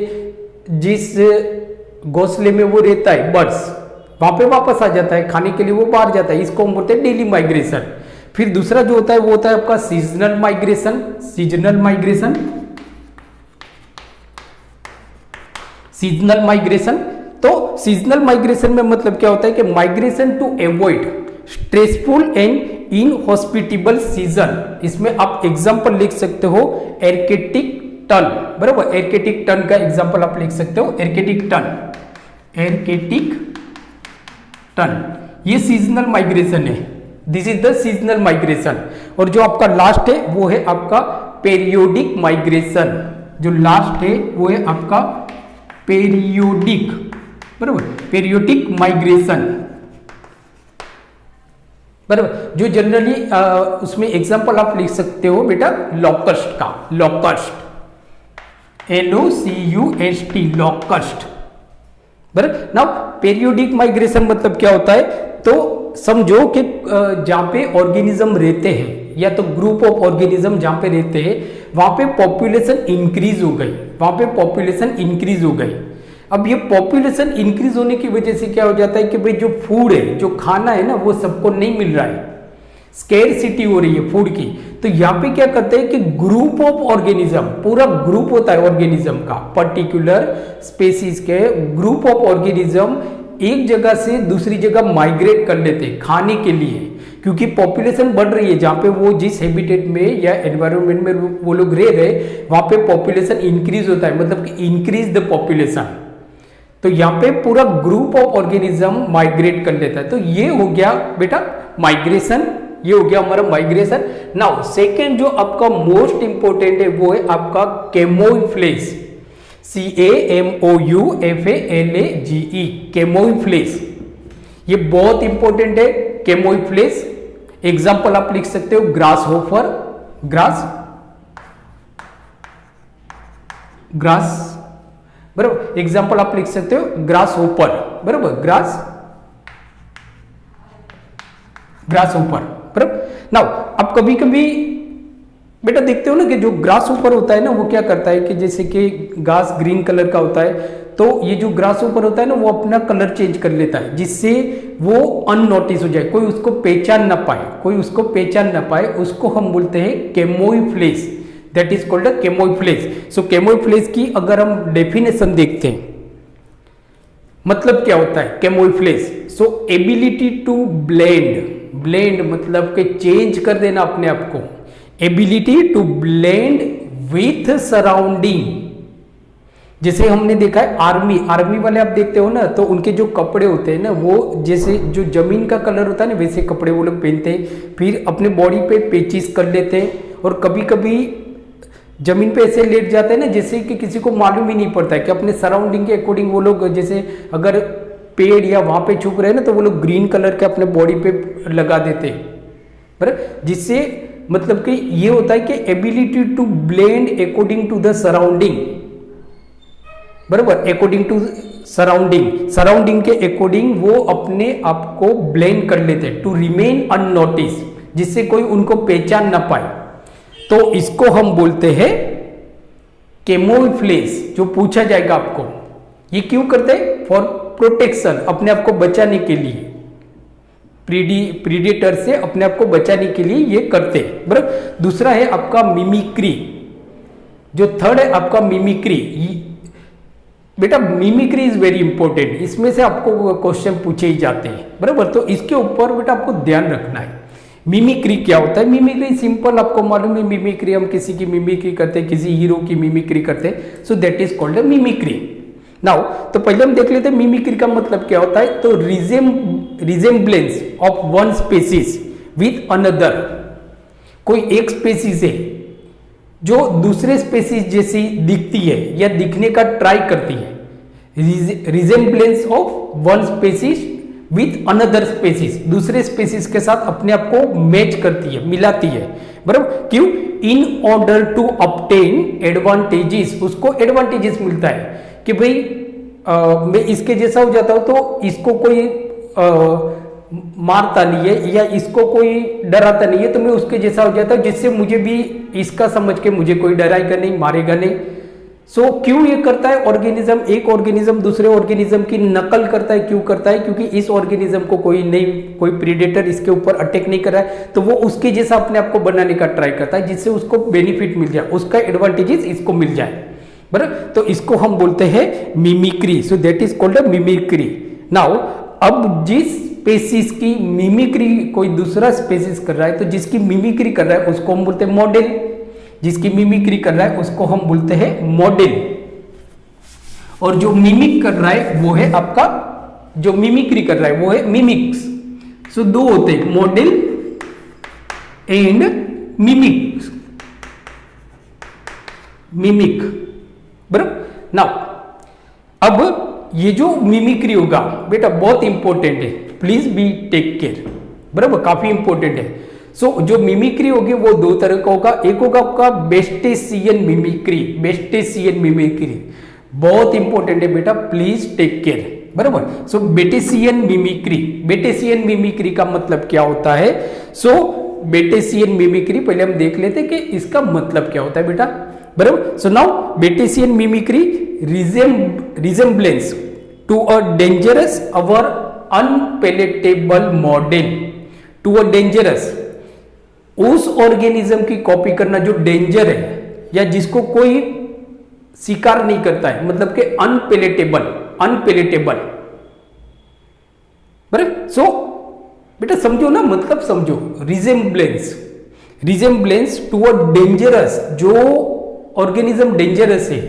जिस घोंसले में वो रहता है बर्ड्स वहां पे वापस आ जाता है, खाने के लिए वो बाहर जाता है, इसको हम बोलते हैं डेली माइग्रेशन। फिर दूसरा जो होता है वो होता है आपका सीजनल माइग्रेशन। सीजनल माइग्रेशन तो सीजनल माइग्रेशन में मतलब क्या होता है कि migration to avoid stressful and inhospitable season. इसमें आप एग्जांपल लिख सकते हो एर्केटिक टर्न, बराबर। एर्केटिक टर्न का एग्जांपल आप लिख सकते हो, एर्केटिक टर्न, ये सीजनल माइग्रेशन है, this is the seasonal migration. और जो आपका लास्ट है वो है आपका पेरियोडिक माइग्रेशन, जो लास्ट है वो है आपका पेरियोडिक, बराबर, पेरियोडिक माइग्रेशन, बराबर। जो जनरली उसमें एग्जांपल आप लिख सकते हो बेटा लॉकस्ट का, लॉकस्ट, LOCUST, लॉकस्ट, बराबर। नाउ पेरियोडिक माइग्रेशन मतलब क्या होता है, तो समझो कि जहाँ पे ऑर्गेनिज्म रहते हैं या तो ग्रुप ऑफ ऑर्गेनिज्म जहाँ पे रहते हैं वहाँ पे पॉपुलेशन इंक्रीज हो गई, वहाँ पे पॉपुलेशन इंक्रीज हो गई। अब ये पॉपुलेशन इंक्रीज होने की वजह से क्या हो जाता है कि भाई जो फूड है, जो खाना है ना वो सबको नहीं मिल रहा है। स्केरसिटी हो रही है फूड की, तो यहाँ पे क्या करते हैं कि ग्रुप ऑफ ऑर्गेनिज्म, पूरा ग्रुप होता है ऑर्गेनिज्म का, पर्टिकुलर स्पेसीज के ग्रुप ऑफ ऑर्गेनिज्म एक जगह से दूसरी जगह माइग्रेट कर लेते हैं खाने के लिए, क्योंकि पॉपुलेशन बढ़ रही है जहाँ पे वो जिस हैबिटेट में या एनवायरनमेंट में वो लोग रह रहे वहाँ पे पॉपुलेशन इंक्रीज होता है, मतलब कि इंक्रीज द पॉपुलेशन। तो यहाँ पे पूरा ग्रुप ऑफ ऑर्गेनिज्म माइग्रेट कर लेता है। तो ये हो गया बेटा माइग्रेशन, ये हो गया हमारा माइग्रेशन। नाउ सेकेंड जो आपका मोस्ट इंपोर्टेंट है वो है आपका कैमोफ्लेज, CAMOUFALAGE, कैमोफ्लेज। ये बहुत इंपॉर्टेंट है कैमोफ्लेज। एग्जाम्पल आप लिख सकते हो ग्रास होपर, ग्रास बराबर, एग्जाम्पल आप लिख सकते हो ग्रास होपर, बराबर, ग्रास होपर, बराबर। नाउ आप कभी कभी बेटा देखते हो ना कि जो ग्रास होपर होता है ना वो क्या करता है कि जैसे कि घास ग्रीन कलर का होता है, तो ये जो ग्रास होपर होता है ना वो अपना कलर चेंज कर लेता है जिससे वो अननोटिस हो जाए, कोई उसको पहचान ना पाए, उसको हम बोलते हैं camouflage, that is called a camouflage. So camouflage की अगर हम डेफिनेशन देखते हैं, मतलब क्या होता है camouflage? So ability to blend मतलब कि चेंज कर देना अपने आप को, ability to blend with surrounding. जैसे हमने देखा है आर्मी वाले आप देखते हो ना, तो उनके जो कपड़े होते हैं ना वो जैसे जो जमीन का कलर होता है ना वैसे कपड़े वो लोग पहनते हैं, फिर अपने बॉडी पे पेचिस कर लेते हैं, और कभी कभी जमीन पे ऐसे लेट जाते हैं ना जैसे कि किसी को मालूम ही नहीं पड़ता है कि अपने सराउंडिंग के अकॉर्डिंग वो लोग, जैसे अगर पेड़ या वहां पे छुप रहे हैं ना तो वो लोग ग्रीन कलर के अपने बॉडी पे लगा देते हैं, बराबर। जिससे मतलब कि ये होता है कि ability to blend according to the surrounding, बराबर, अकॉर्डिंग टू सराउंडिंग के अकॉर्डिंग वो अपने आप को ब्लेंड कर लेते हैं, टू रिमेन अननोटिस, जिससे कोई उनको पहचान ना पाए। तो इसको हम बोलते हैं कैमोफ्लेज। जो पूछा जाएगा आपको, ये क्यों करते हैं? फॉर प्रोटेक्शन, अपने आप को बचाने के लिए, प्रीडेटर से अपने आप को बचाने के लिए ये करते हैं, बराबर। दूसरा है आपका मिमिक्री, जो थर्ड है आपका मिमिक्री। बेटा मिमिक्री इज वेरी इंपॉर्टेंट, इसमें से आपको क्वेश्चन पूछे ही जाते हैं, बराबर। तो इसके ऊपर बेटा आपको ध्यान रखना है। मिमिक्री क्या होता है? मिमिक्री सिंपल आपको मालूम है, मिमिक्री हम किसी की मिमिक्री करते हैं, किसी हीरो की मिमिक्री करते हैं, so that is called a mimicry. Now तो पहले हम देख लेते हैं मिमिक्री का मतलब क्या होता है। तो resemblance of one species with another, कोई एक स्पेसीज है जो दूसरे स्पेसीज जैसी दिखती है या दिखने का ट्राई करती है। Resemblance of one species with another species, दूसरे स्पेसीज के साथ अपने आप को मैच करती है, मिलाती है, बराबर। क्यों? In order to obtain advantages, उसको एडवांटेजेस मिलता है कि भाई मैं इसके जैसा हो जाता हूं तो इसको कोई मारता नहीं है या इसको कोई डराता नहीं है, तो मैं उसके जैसा हो जाता हूं, जिससे मुझे भी इसका समझ के मुझे कोई डराएगा नहीं, मारेगा नहीं। सो क्यों ये करता है ऑर्गेनिज्म? एक ऑर्गेनिज्म दूसरे ऑर्गेनिज्म की नकल करता है। क्यों करता है? क्योंकि इस ऑर्गेनिज्म को कोई प्रीडेटर इसके ऊपर अटैक नहीं कर रहा है, तो वो उसके जैसा अपने आप को बनाने का ट्राई करता है, जिससे उसको बेनिफिट मिल जाए, उसका एडवांटेजेस इसको मिल जाए, बराबर। तो इसको हम बोलते हैं mimicry. So that is called a mimicry. Now अब जिस स्पेसीज की मिमिक्री कोई दूसरा स्पेसीज कर रहा है, तो जिसकी मिमिक्री कर रहा है उसको हम बोलते हैं मॉडल, जिसकी मिमिक्री कर रहा है उसको हम बोलते हैं मॉडल, और जो मिमिक कर रहा है वो है आपका, जो मिमिक्री कर रहा है वो है मिमिक्स। सो दो होते हैं, मॉडल एंड मिमिक्स, मिमिक, बराबर। नाउ अब ये जो मिमिक्री होगा बेटा बहुत इंपॉर्टेंट है, प्लीज बी टेक केयर, बराबर, काफी इंपॉर्टेंट है। सो जो मिमिक्री होगी वो दो तरह का होगा। एक होगा आपका बेस्टेसियन मिमिक्री, बेस्टेसियन मिमिक्री बहुत इंपॉर्टेंट है बेटा, प्लीज टेक केयर, बराबर। सो बेटेसियन मिमिक्री, बेटेसियन मिमिक्री का मतलब क्या होता है? सो बेटेसियन मिमिक्री पहले हम देख लेते हैं कि इसका मतलब क्या होता है बेटा, बराबर। So now Batesian mimicry resemblance to a dangerous or unpalatable model, to a dangerous उस ऑर्गेनिज्म की कॉपी करना जो डेंजर है या जिसको कोई शिकार नहीं करता है, मतलब कि अनपेलेटेबल। बराबर। सो बेटा समझो ना, मतलब समझो, रिजेम्बलेंस टू अ डेंजरस, जो ऑर्गेनिज्म डेंजरस है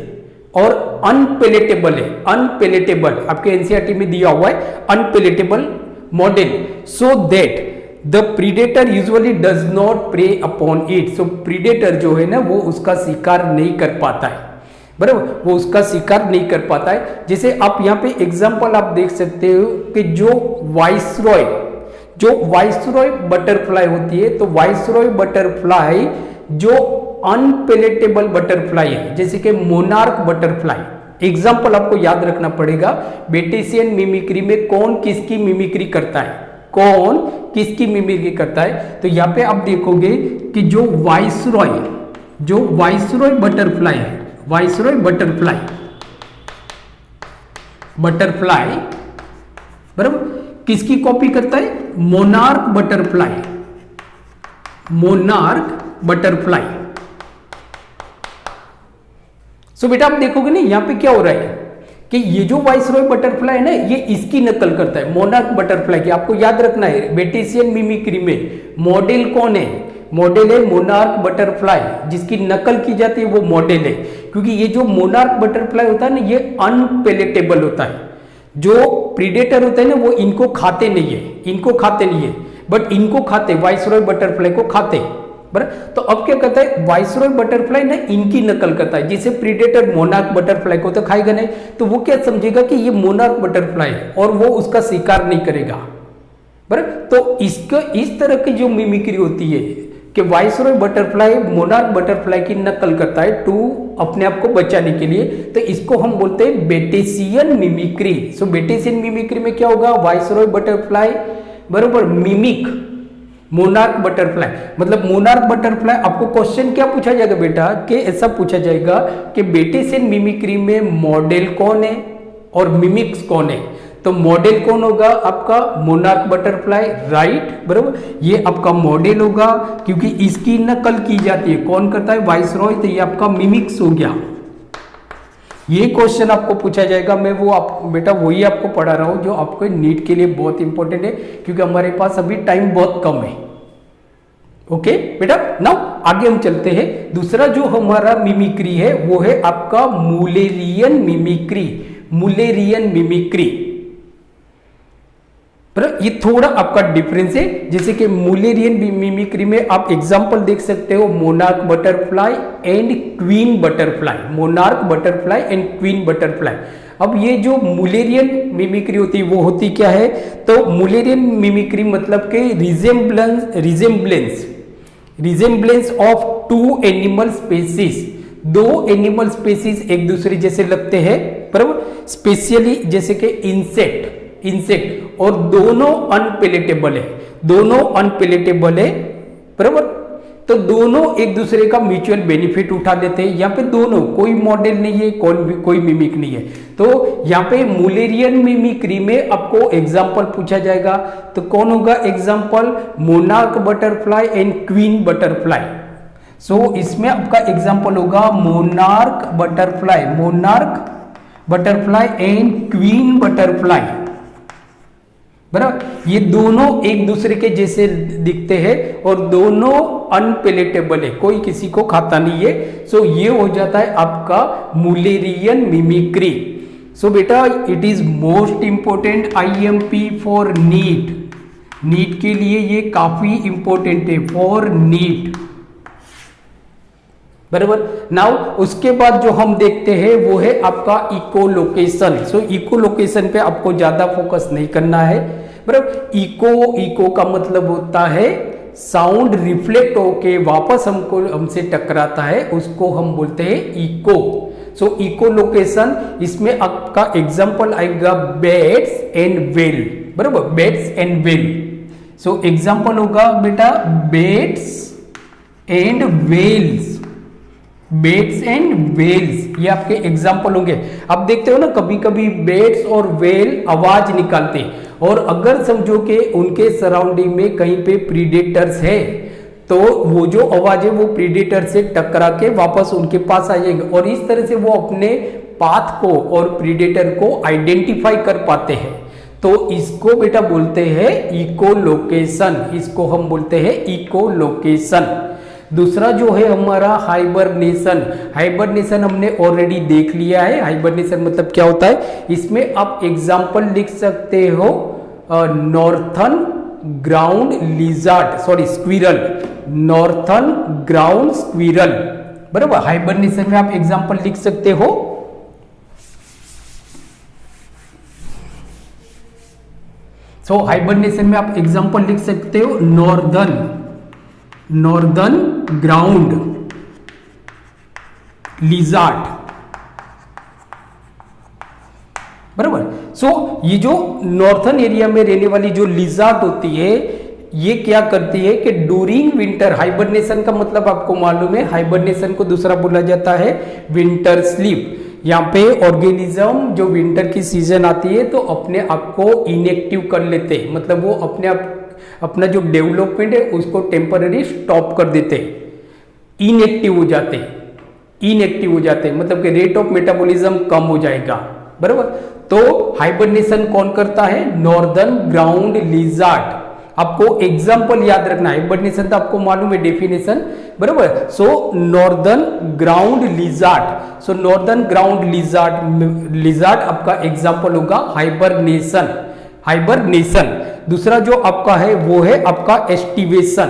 और अनपेलेटेबल है, अनपेलेटेबल आपके एनसीईआरटी में दिया हुआ है unpalatable model, so that the predator usually does not prey upon it. So predator जो है ना वो उसका शिकार नहीं कर पाता है, बराबर, वो उसका शिकार नहीं कर पाता है। जैसे आप यहाँ पे एग्जांपल आप देख सकते हो कि जो वाइसरॉय बटरफ्लाई होती है, तो वाइसरॉय बटरफ्लाई जो अनपेलेटेबल बटरफ्लाई है, जैसे कि मोनार्क बटरफ्लाई। एग्जांपल आपको याद रखना पड़ेगा, बेटेशियन मिमिक्री में कौन किसकी मिमिक्री करता है, कौन किसकी मिमिक्री करता है। तो यहाँ पे आप देखोगे कि जो वाइसरॉय बटरफ्लाई है, वाइसरॉय बटरफ्लाई बराबर किसकी कॉपी करता है, मोनार्क बटरफ्लाई। सो बेटा आप देखोगे ना यहाँ पे क्या हो रहा है कि ये जो वाइसरॉय बटरफ्लाई है ना, ये इसकी नकल करता है, मोनार्क बटरफ्लाई की। आपको याद रखना है बेटेशियन मिमिक्री में मॉडल कौन है, मॉडल है मोनार्क बटरफ्लाई, जिसकी नकल की जाती है वो मॉडल है। क्योंकि ये जो मोनार्क बटरफ्लाई होता है ना, ये अनपेलेटेबल होता है। जो प्रीडेटर होते हैं ना वो इनको खाते नहीं है, बट इनको खाते, वाइसरॉय बटरफ्लाई को खाते, बराबर। तो अब क्या करता है, वाइसरॉय बटरफ्लाई ना इनकी नकल करता है। जैसे प्रीडेटर मोनार्क बटरफ्लाई को तो खाएगा नहीं, तो वो क्या समझेगा कि ये मोनार्क बटरफ्लाई है और वो उसका शिकार नहीं करेगा, बराबर। तो इसका इस तरह की जो मिमिक्री होती है कि वाइसरॉय बटरफ्लाई मोनार्क बटरफ्लाई की नकल करता है टू अपने आप को बचाने के लिए, तो इसको हम बोलते हैं बेटेशियन मिमिक्री। सो बेटेशियन मिमिक्री में क्या होगा, वाइसरॉय बटरफ्लाई बराबर मिमिक मोनार्क बटरफ्लाई। मतलब मोनार्क बटरफ्लाई, आपको क्वेश्चन क्या पूछा जाएगा बेटा, कि ऐसा पूछा जाएगा कि बेटेशियन मिमिक्री में मॉडल कौन है और मिमिक्स कौन है। तो मॉडल कौन होगा आपका, मोनार्क बटरफ्लाई, राइट, बराबर। ये आपका मॉडल होगा क्योंकि इसकी नकल की जाती है, कौन करता है, वाइसरॉय। तो ये आपका मिमिक्स हो गया। ये क्वेश्चन आपको पूछा जाएगा, मैं बेटा वही आपको पढ़ा रहा हूं जो आपको नीट के लिए बहुत इंपॉर्टेंट है, क्योंकि हमारे पास अभी टाइम बहुत कम है। ओके बेटा, नाउ आगे हम चलते हैं। दूसरा जो हमारा मिमिक्री है वो है आपका मुलेरियन मिमिक्री। ये थोड़ा आपका डिफरेंस है। जैसे कि मुलेरियन मिमिक्री में आप एग्जांपल देख सकते हो, monarch butterfly and queen butterfly. अब ये जो मुलेरियन मिमिक्री होती है वो होती क्या है, तो मुलेरियन मिमिक्री मतलब कि resemblance of two animal species, दो एनिमल स्पेसीज एक दूसरे जैसे लगते हैं, बराबर। स्पेशली जैसे कि इंसेक्ट और दोनों अनपेलेटेबल है, बराबर। तो दोनों एक दूसरे का म्यूचुअल बेनिफिट उठा लेते हैं। यहाँ पे दोनों, कोई मॉडल नहीं है, कोई मिमिक नहीं है। तो यहाँ पे मुलेरियन मिमिक्री में आपको एग्जांपल पूछा जाएगा, तो कौन होगा example, monarch butterfly and queen butterfly. So इसमें आपका एग्जांपल होगा monarch butterfly and queen butterfly, बराबर। ये दोनों एक दूसरे के जैसे दिखते हैं और दोनों अनपेलेटेबल है, कोई किसी को खाता नहीं है। सो ये हो जाता है आपका मुलेरियन मिमिक्री। सो बेटा it is most important IMP for NEET के लिए ये काफी इंपोर्टेंट है, फॉर नीट, बराबर। नाउ उसके बाद जो हम देखते हैं वो है आपका इकोलोकेशन। सो इकोलोकेशन पे आपको ज्यादा फोकस नहीं करना है, बराबर। इको का मतलब होता है साउंड रिफ्लेक्ट होके वापस हमसे टकराता है, उसको हम बोलते हैं इको। सो इकोलोकेशन, इसमें आपका एग्जांपल आएगा बेट्स एंड वेल, बराबर, bats and whale. So example होगा बेटा बेट्स एंड वेल्स, ये आपके एग्जाम्पल होंगे। अब देखते हो ना कभी कभी बेट्स और वेल आवाज निकालते हैं, और अगर समझो कि उनके सराउंडिंग में कहीं पे प्रीडेटर्स है तो वो जो आवाज है वो प्रीडेटर से टकरा के वापस उनके पास आ जाएंगे और इस तरह से वो अपने पाथ को और प्रीडेटर को आइडेंटिफाई कर पाते हैं। तो इसको बेटा बोलते हैं इकोलोकेशन, इसको हम बोलते हैं इकोलोकेशन। दूसरा जो है हमारा हाइबरनेशन। हाइबरनेशन हमने ऑलरेडी देख लिया है। हाइबरनेशन मतलब क्या होता है, इसमें आप एग्जांपल लिख सकते हो northern ground lizard, sorry squirrel, northern ground squirrel, बराबर। हाइबरनेशन में आप एग्जांपल लिख सकते हो हाइबरनेशन में आप एग्जांपल लिख सकते हो नॉर्दर्न ग्राउंड लिजार्ड, बराबर। ये जो नॉर्थर्न एरिया में रहने वाली जो लिजार्ड होती है, ये क्या करती है कि ड्यूरिंग विंटर, हाइबरनेशन का मतलब आपको मालूम है, हाइबरनेशन को दूसरा बोला जाता है विंटर स्लीप। यहाँ पे ऑर्गेनिज्म जो विंटर की सीजन आती है तो अपने आप को इनएक्टिव कर लेते हैं, मतलब वो अपने आप अपना जो डेवलपमेंट है उसको टेम्पररी स्टॉप कर देते हैं, इनएक्टिव हो जाते हैं, मतलब कि रेट ऑफ मेटाबॉलिज्म कम हो जाएगा, बराबर। तो हाइबरनेशन कौन करता है, नॉर्दर्न ग्राउंड लिजार्ड। आपको एग्जांपल याद रखना है, हाइबरनेशन तो आपको मालूम है डेफिनेशन, बराबर। Northern ground lizard, northern ground lizard आपका एग्जांपल होगा हाइबरनेशन। दूसरा जो आपका है वो है आपका एस्टिवेशन।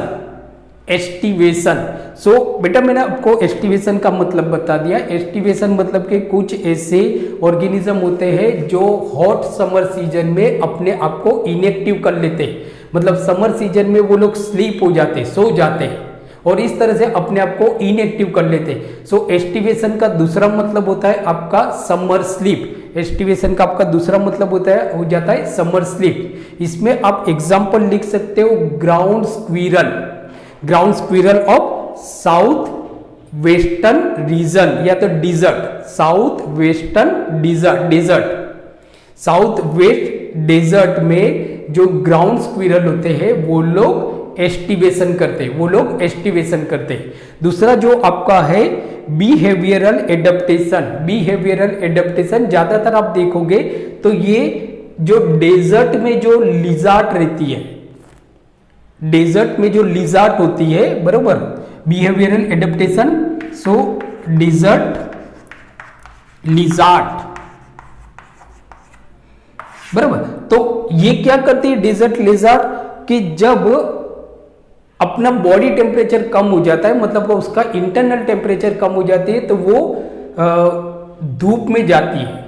बेटा मैंने आपको एस्टिवेशन का मतलब बता दिया। एस्टिवेशन मतलब कि कुछ ऐसे ऑर्गेनिज्म होते हैं जो हॉट समर सीजन में अपने आप को इनएक्टिव कर लेते हैं, मतलब समर सीजन में वो लोग स्लीप हो जाते, सो जाते हैं और इस तरह से अपने आप को इनएक्टिव कर लेते हैं। एस्टिवेशन का दूसरा मतलब होता है आपका समर स्लीप। एस्टिवेशन का आपका दूसरा मतलब हो जाता है समर स्लीप। इसमें आप एग्जांपल लिख सकते हो ground squirrel of south western region या तो डिजर्ट, साउथ वेस्ट डेजर्ट में जो ग्राउंड स्क्विरल होते हैं वो लोग एस्टिवेशन करते हैं। दूसरा जो आपका है बिहेवियरल एडेप्टेशन, ज्यादातर आप देखोगे तो ये जो डेजर्ट में जो लिजार्ड रहती है, डेजर्ट में जो लिजार्ड होती है, बरोबर, बिहेवियरल एडेप्टेशन, डेजर्ट लिजार्ड, बराबर। तो ये क्या करती है डेजर्ट लिजार्ड कि जब अपना बॉडी टेम्परेचर कम हो जाता है, मतलब उसका इंटरनल टेम्परेचर कम हो जाती है, तो वो धूप में जाती है,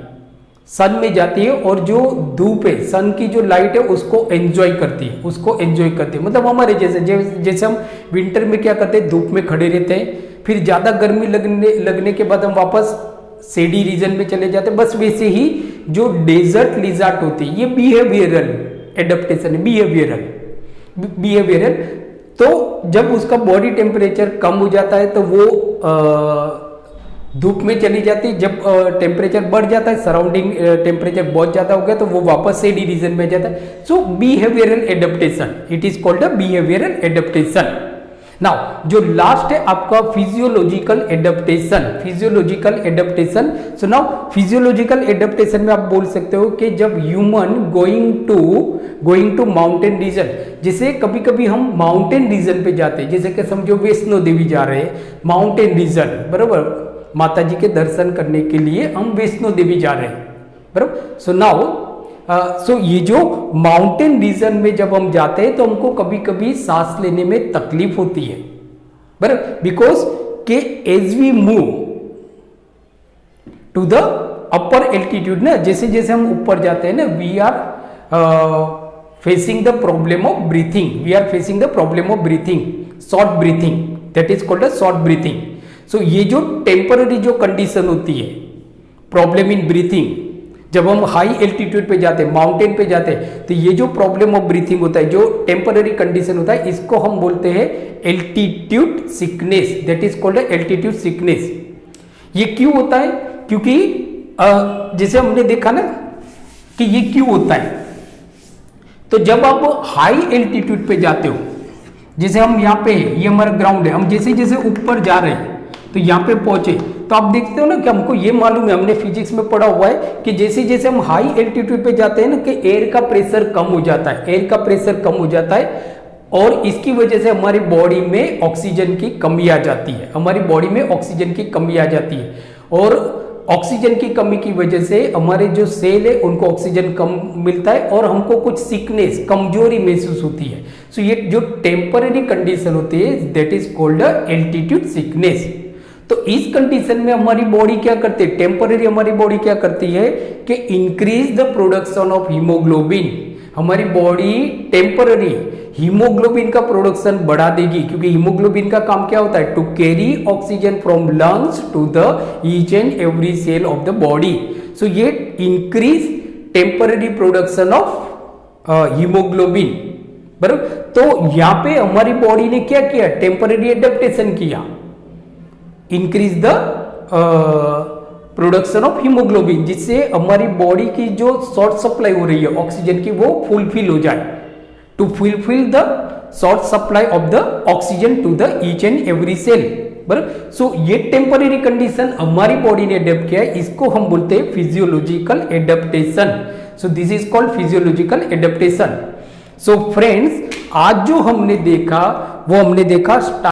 सन में जाती है और जो धूप है, सन की जो लाइट है उसको एंजॉय करती है, मतलब हमारे जैसे हम विंटर में क्या करते हैं, धूप में खड़े रहते हैं, फिर ज्यादा गर्मी लगने के बाद हम वापस शेडी रीजन में चले जाते हैं। बस वैसे ही जो डेजर्ट लिजार्ड होती है, ये बिहेवियरल एडेप्टेशन है, बिहेवियरल। तो जब उसका बॉडी टेम्परेचर कम हो जाता है तो वो धूप में चली जाती है। जब टेम्परेचर बढ़ जाता है, सराउंडिंग टेम्परेचर बहुत ज्यादा हो गया तो वो वापस शेडी रीजन में जाता है। Behavioural adaptation, it is called a behavioural adaptation. Now जो लास्ट है आपका physiological adaptation. So now physiological adaptation में आप बोल सकते हो कि जब human going to mountain region, जैसे कभी कभी हम माउंटेन रीजन पे जाते हैं, जैसे कि समझो वैष्णो देवी जा रहे हैं, माउंटेन रीजन, बरोबर, माता जी के दर्शन करने के लिए हम वैष्णो देवी जा रहे हैं, बरोबर। सो ये जो माउंटेन रीजन में जब हम जाते हैं तो हमको कभी कभी सांस लेने में तकलीफ होती है, बराबर, बिकॉज के as we move to the upper altitude ना, जैसे जैसे हम ऊपर जाते हैं ना, we are facing the problem of breathing, short breathing, that is called a short breathing. So ये जो टेम्पररी जो कंडीशन होती है, प्रॉब्लम इन ब्रीथिंग, जब हम हाई एल्टीट्यूड पे जाते हैं, माउंटेन पे जाते हैं, तो ये जो प्रॉब्लम ऑफ ब्रीथिंग होता है, जो टेम्पररी कंडीशन होता है, इसको हम बोलते हैं altitude sickness, that is called altitude sickness. ये क्यों होता है? क्योंकि जैसे हमने देखा ना कि ये क्यों होता है, तो जब आप हाई एल्टीट्यूड पे जाते हो, जैसे हम यहाँ पे, ये हमारा ग्राउंड है, हम जैसे जैसे ऊपर जा रहे हैं तो यहाँ पे पहुंचे तो आप देखते हो ना कि हमको ये मालूम है, हमने फिजिक्स में पढ़ा हुआ है कि जैसे जैसे हम हाई एल्टीट्यूड पे जाते हैं ना कि एयर का प्रेशर कम हो जाता है, एयर का प्रेशर कम हो जाता है और इसकी वजह से हमारी बॉडी में ऑक्सीजन की कमी आ जाती है, हमारी बॉडी में ऑक्सीजन की कमी आ जाती है और ऑक्सीजन की कमी की वजह से हमारे जो सेल है उनको ऑक्सीजन कम मिलता है और हमको कुछ सिकनेस, कमजोरी महसूस होती है। सो ये जो टेम्पररी कंडीशन होती है that is called altitude sickness. तो इस कंडीशन में हमारी बॉडी क्या करती है, टेम्पररी हमारी बॉडी क्या करती है कि increase the production of haemoglobin. हमारी बॉडी टेम्पररी हीमोग्लोबिन का प्रोडक्शन बढ़ा देगी, क्योंकि हीमोग्लोबिन का काम क्या होता है, to carry oxygen from lungs to the each and every cell of the body. So ये increase temporary production of haemoglobin, बराबर। तो यहां पे हमारी बॉडी ने क्या किया, टेम्पररी एडेप्टेशन किया, increase the production of haemoglobin, जिससे हमारी बॉडी की जो शॉर्ट सप्लाई हो रही है ऑक्सीजन की वो फुलफिल हो जाए, to fulfil the short supply of the oxygen to the each and every cell, बराबर। सो ये टेम्पररी कंडीशन हमारी बॉडी ने अडेप्ट किया है, इसको हम बोलते हैं physiological adaptation. So this is called physiological adaptation. So friends, आज जो हमने देखा वो हमने देखा